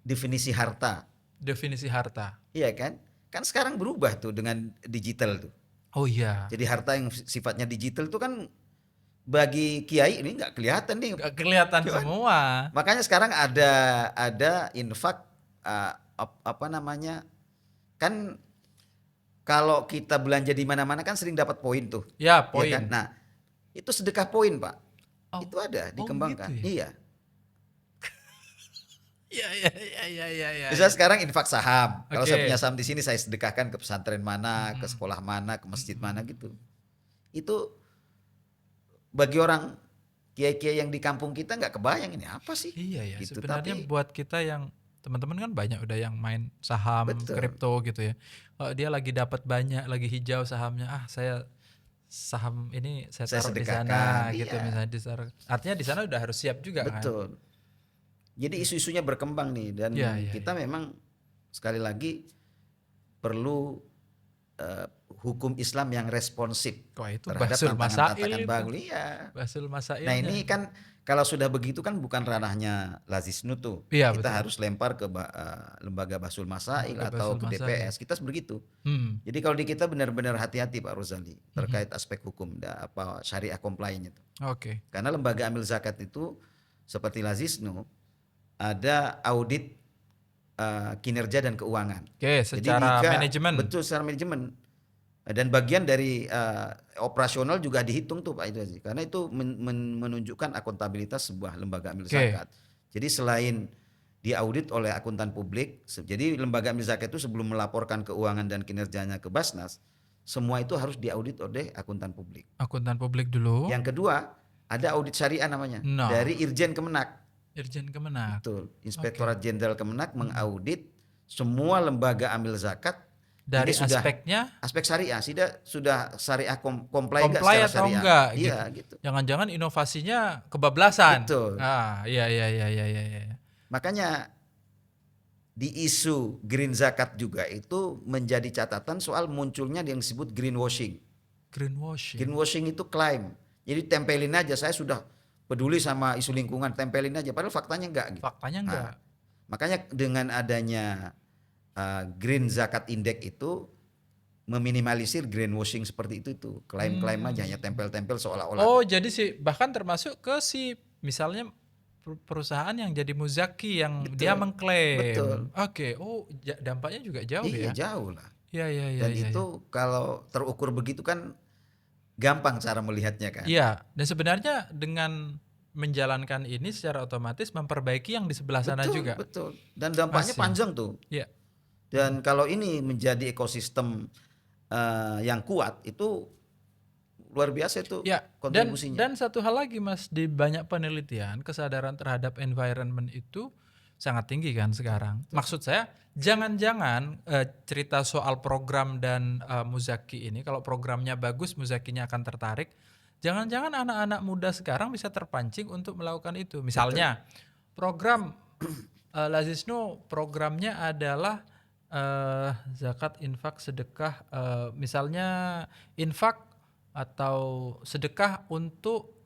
definisi harta. Definisi harta. Iya kan? Kan sekarang berubah tuh dengan digital tuh. Oh iya. Jadi harta yang sifatnya digital itu kan bagi kiai ini nggak kelihatan nih. Nggak kelihatan semua. Makanya sekarang ada infak kan kalau kita belanja di mana-mana kan sering dapat poin tuh. Ya poin. Ya kan? Nah itu sedekah poin Pak. Itu ada dikembangkan. Gitu ya? Iya. Iya. Misalnya sekarang infak saham. Kalau saya punya saham di sini saya sedekahkan ke pesantren mana, ke sekolah mana, ke masjid mana gitu. Itu bagi orang kiai-kiai yang di kampung kita nggak kebayang ini apa sih? Iya ya. Gitu. Sebenarnya buat kita yang teman-teman kan banyak udah yang main saham, kripto gitu ya. Kalau dia lagi dapat banyak, lagi hijau sahamnya, saya saham ini saya taruh di sana gitu misalnya. Artinya di sana udah harus siap juga kan. Betul. Jadi isu-isunya berkembang nih dan kita memang sekali lagi perlu hukum Islam yang responsif terhadap tantangan-tantangan baru. Iya. Nah ini kan kalau sudah begitu kan bukan ranahnya Lazisnu tuh. Iya, kita harus lempar ke lembaga Bahsul Masail atau ke DPS. Kita begitu. Jadi kalau di kita benar-benar hati-hati Pak Rozali terkait aspek hukum syariah compliance itu. Oke. Karena lembaga amil zakat itu seperti Lazisnu ada audit kinerja dan keuangan. Oke, secara manajemen. Betul, secara manajemen. Dan bagian dari operasional juga dihitung tuh Pak itu. Karena itu menunjukkan akuntabilitas sebuah lembaga amil zakat. Jadi selain diaudit oleh akuntan publik, jadi lembaga amil zakat itu sebelum melaporkan keuangan dan kinerjanya ke Basnas, semua itu harus diaudit oleh akuntan publik. Akuntan publik dulu. Yang kedua, ada audit syariah namanya dari Irjen Kemenak. Irjen Kemenak. Betul. Inspektorat Jenderal Kemenak mengaudit semua lembaga amil zakat dari aspek syariah sudah syariah comply enggak secara syariah? Enggak, iya gitu. Jangan-jangan inovasinya kebablasan. Betul. Iya. Makanya di isu green zakat juga itu menjadi catatan soal munculnya yang disebut greenwashing. Greenwashing itu klaim. Jadi tempelin aja saya sudah peduli sama isu lingkungan, tempelin aja padahal faktanya enggak gitu. Faktanya enggak. Makanya dengan adanya Green Zakat Index itu meminimalisir greenwashing seperti itu. Klaim-klaim aja hanya tempel-tempel seolah-olah. Oh, jadi bahkan termasuk ke misalnya perusahaan yang jadi muzaki yang dia mengklaim. Betul. Oke. Oh, dampaknya juga jauh ya. Iya, jauh lah. Iya. Dan itu kalau terukur begitu kan gampang cara melihatnya kan. Iya, dan sebenarnya dengan menjalankan ini secara otomatis memperbaiki yang di sebelah sana juga. Betul. Dan dampaknya panjang tuh. Iya. Dan kalau ini menjadi ekosistem yang kuat itu luar biasa itu kontribusinya. Dan satu hal lagi Mas, di banyak penelitian kesadaran terhadap environment itu sangat tinggi kan sekarang. Maksud saya jangan-jangan cerita soal program dan muzaki ini, kalau programnya bagus muzakinya akan tertarik. Jangan-jangan anak-anak muda sekarang bisa terpancing untuk melakukan itu. Misalnya program Lazisnu programnya adalah zakat, infak, sedekah, misalnya infak atau sedekah untuk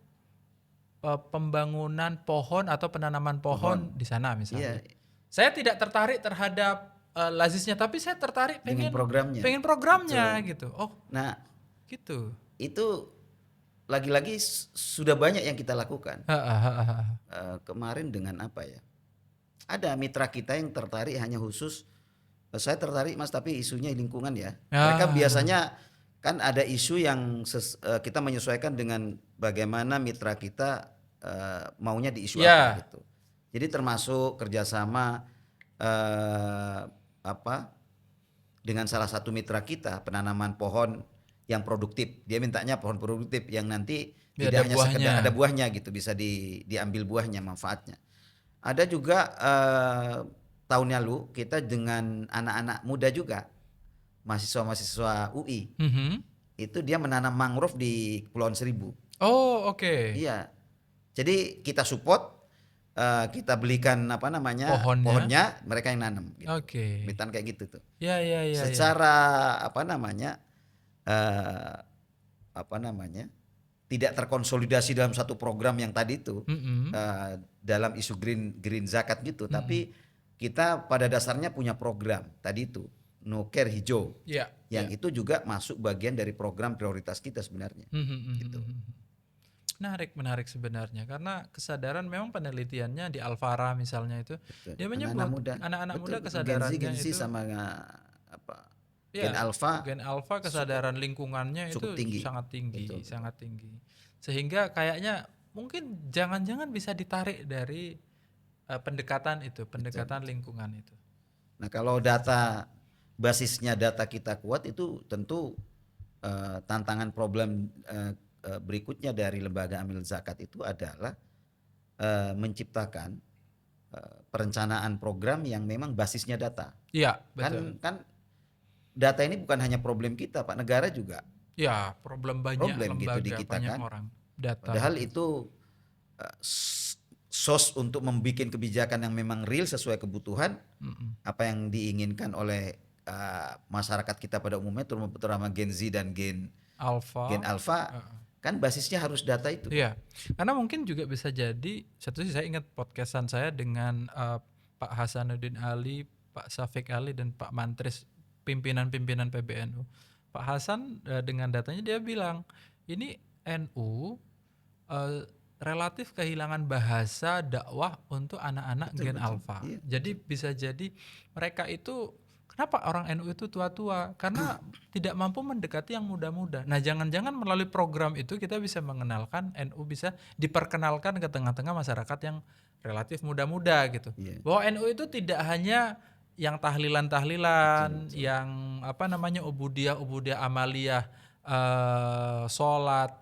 pembangunan pohon atau penanaman pohon di sana misalnya. Iya. Saya tidak tertarik terhadap lazisnya, tapi saya tertarik Dengan pengen programnya gitu. Oh, nah gitu. itu lagi-lagi sudah banyak yang kita lakukan. Kemarin dengan apa ya? Ada mitra kita yang tertarik hanya khusus. Saya tertarik Mas, tapi isunya lingkungan ya. Mereka biasanya kan ada isu yang kita menyesuaikan dengan bagaimana mitra kita maunya di isu apa gitu. Jadi termasuk kerjasama dengan salah satu mitra kita penanaman pohon yang produktif. Dia mintanya pohon produktif yang nanti tidak hanya sekedar ada buahnya gitu, bisa diambil buahnya, manfaatnya. Ada juga tahun lalu kita dengan anak-anak muda juga, mahasiswa-mahasiswa UI, itu dia menanam mangrove di Kepulauan Seribu. Oh, oke. Iya, jadi kita support, kita belikan pohonnya, mereka yang nanam. Gitu. Oke. Mitan kayak gitu tuh. Ya. Secara tidak terkonsolidasi dalam satu program yang tadi itu, dalam isu green zakat gitu, tapi kita pada dasarnya punya program tadi itu, Noker hijau, yang itu juga masuk bagian dari program prioritas kita sebenarnya. Gitu. Menarik sebenarnya, karena kesadaran memang penelitiannya di Alfara misalnya itu, dia menyebut anak-anak muda kesadarannya Gen Z itu sama Gen Alpha kesadaran lingkungannya itu sangat tinggi. Sehingga kayaknya mungkin jangan-jangan bisa ditarik dari pendekatan lingkungan itu. Nah, kalau basisnya data kita kuat, itu tentu tantangan problem berikutnya dari lembaga amil zakat itu adalah menciptakan perencanaan program yang memang basisnya data. Iya, betul. Kan data ini bukan hanya problem kita, Pak, negara juga. Ya, problem lembaga gitu di kita banyak kan. orang. Data. Padahal itu source untuk membuat kebijakan yang memang real sesuai kebutuhan, apa yang diinginkan oleh masyarakat kita pada umumnya, terutama Gen Z dan Gen Alpha. Kan basisnya harus data itu. Iya, karena mungkin juga bisa jadi, satu sih saya ingat podcastan saya dengan Pak Hasanuddin Ali, Pak Syafiq Ali, dan Pak Mantris, pimpinan-pimpinan PBNU. Pak Hasan dengan datanya dia bilang, ini NU relatif kehilangan bahasa dakwah untuk anak-anak Gen Alpha. Iya, jadi bisa jadi mereka itu, kenapa orang NU itu tua-tua? Karena tidak mampu mendekati yang muda-muda. Nah, jangan-jangan melalui program itu kita bisa mengenalkan NU, bisa diperkenalkan ke tengah-tengah masyarakat yang relatif muda-muda gitu. Bahwa NU itu tidak hanya yang tahlilan-tahlilan, yang ubudiyah amaliyah, sholat,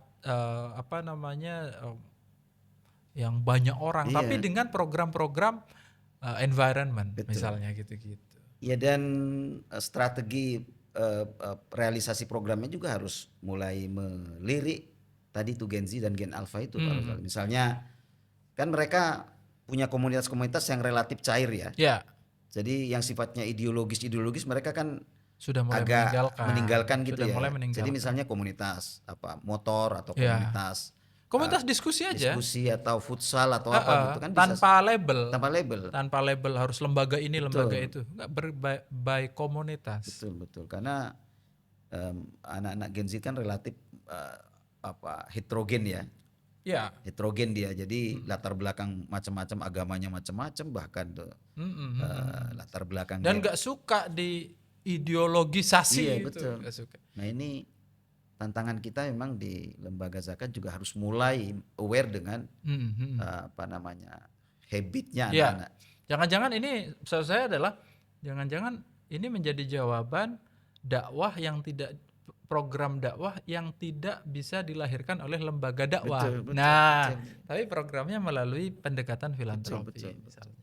yang banyak orang, tapi dengan program-program environment. Betul. Misalnya gitu-gitu. Ya, dan strategi realisasi programnya juga harus mulai melirik tadi tuh Gen Z dan Gen Alpha itu. Misalnya kan mereka punya komunitas-komunitas yang relatif cair ya. Yeah. Jadi yang sifatnya ideologis mereka kan sudah mulai agak meninggalkan gitu ya. Jadi misalnya komunitas motor atau komunitas diskusi aja. Diskusi atau futsal atau apa gitu kan, tanpa label. Tanpa label harus lembaga ini, lembaga itu. Enggak, by komunitas. Betul. Karena anak-anak Gen Z kan relatif heterogen ya. Ya. Heterogen dia. Jadi latar belakang macam-macam, agamanya macam-macam, bahkan tuh latar belakang dan enggak suka di ideologisasi. Iya, betul. Gak suka. Nah, ini tantangan kita memang di lembaga zakat juga harus mulai aware dengan habitnya anak-anak. Jangan-jangan ini, maksud saya adalah jangan-jangan ini menjadi jawaban dakwah yang tidak, program dakwah yang tidak bisa dilahirkan oleh lembaga dakwah. Betul. Tapi programnya melalui pendekatan filantropi misalnya.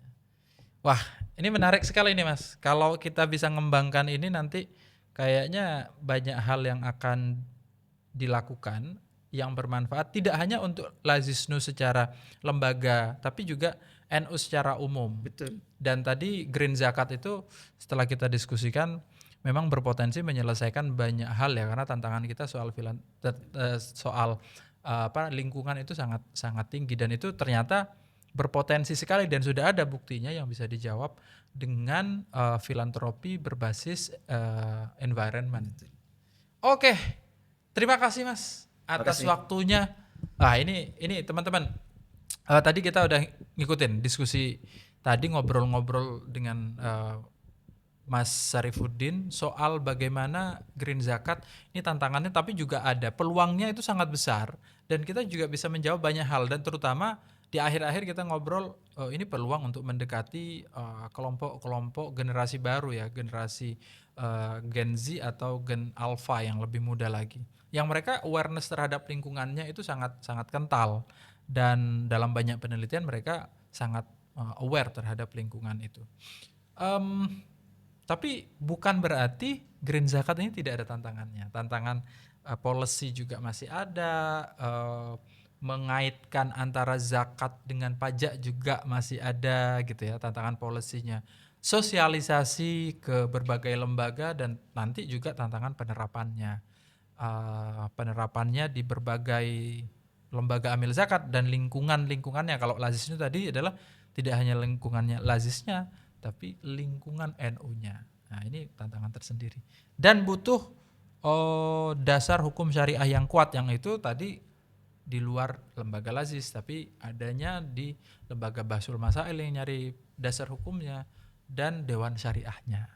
Wah, ini menarik sekali nih Mas. Kalau kita bisa ngembangkan ini, nanti kayaknya banyak hal yang akan dilakukan yang bermanfaat, tidak hanya untuk Lazisnu secara lembaga, tapi juga NU secara umum. Betul. Dan tadi green zakat itu setelah kita diskusikan memang berpotensi menyelesaikan banyak hal ya, karena tantangan kita soal lingkungan itu sangat sangat tinggi, dan itu ternyata berpotensi sekali dan sudah ada buktinya yang bisa dijawab dengan filantropi berbasis environment. Oke. Terima kasih Mas atas waktunya. Ini teman-teman. Tadi kita udah ngikutin diskusi tadi, ngobrol-ngobrol dengan Mas Syarifuddin soal bagaimana green zakat ini tantangannya, tapi juga ada peluangnya, itu sangat besar dan kita juga bisa menjawab banyak hal, dan terutama di akhir-akhir kita ngobrol ini peluang untuk mendekati kelompok-kelompok generasi baru ya, generasi Gen Z atau Gen Alpha yang lebih muda lagi, yang mereka awareness terhadap lingkungannya itu sangat sangat kental, dan dalam banyak penelitian mereka sangat aware terhadap lingkungan itu. Tapi bukan berarti green zakat ini tidak ada tantangannya. Tantangan policy juga masih ada, mengaitkan antara zakat dengan pajak juga masih ada gitu ya, tantangan policy-nya. Sosialisasi ke berbagai lembaga, dan nanti juga tantangan penerapannya. Penerapannya di berbagai lembaga amil zakat dan lingkungannya. Kalau lazisnya tadi adalah tidak hanya lingkungannya lazisnya, tapi lingkungan NU-nya. Nah, ini tantangan tersendiri. Dan butuh dasar hukum syariah yang kuat, yang itu tadi di luar lembaga lazis, tapi adanya di lembaga Bahsul Masail yang nyari dasar hukumnya dan Dewan Syariahnya.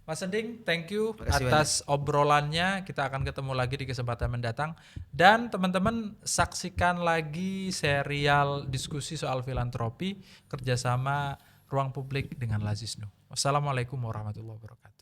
Mas Ending, thank you atas obrolannya. Kita akan ketemu lagi di kesempatan mendatang. Dan teman-teman saksikan lagi serial diskusi soal filantropi kerjasama Ruang Publik dengan Lazisnu. Wassalamualaikum warahmatullahi wabarakatuh.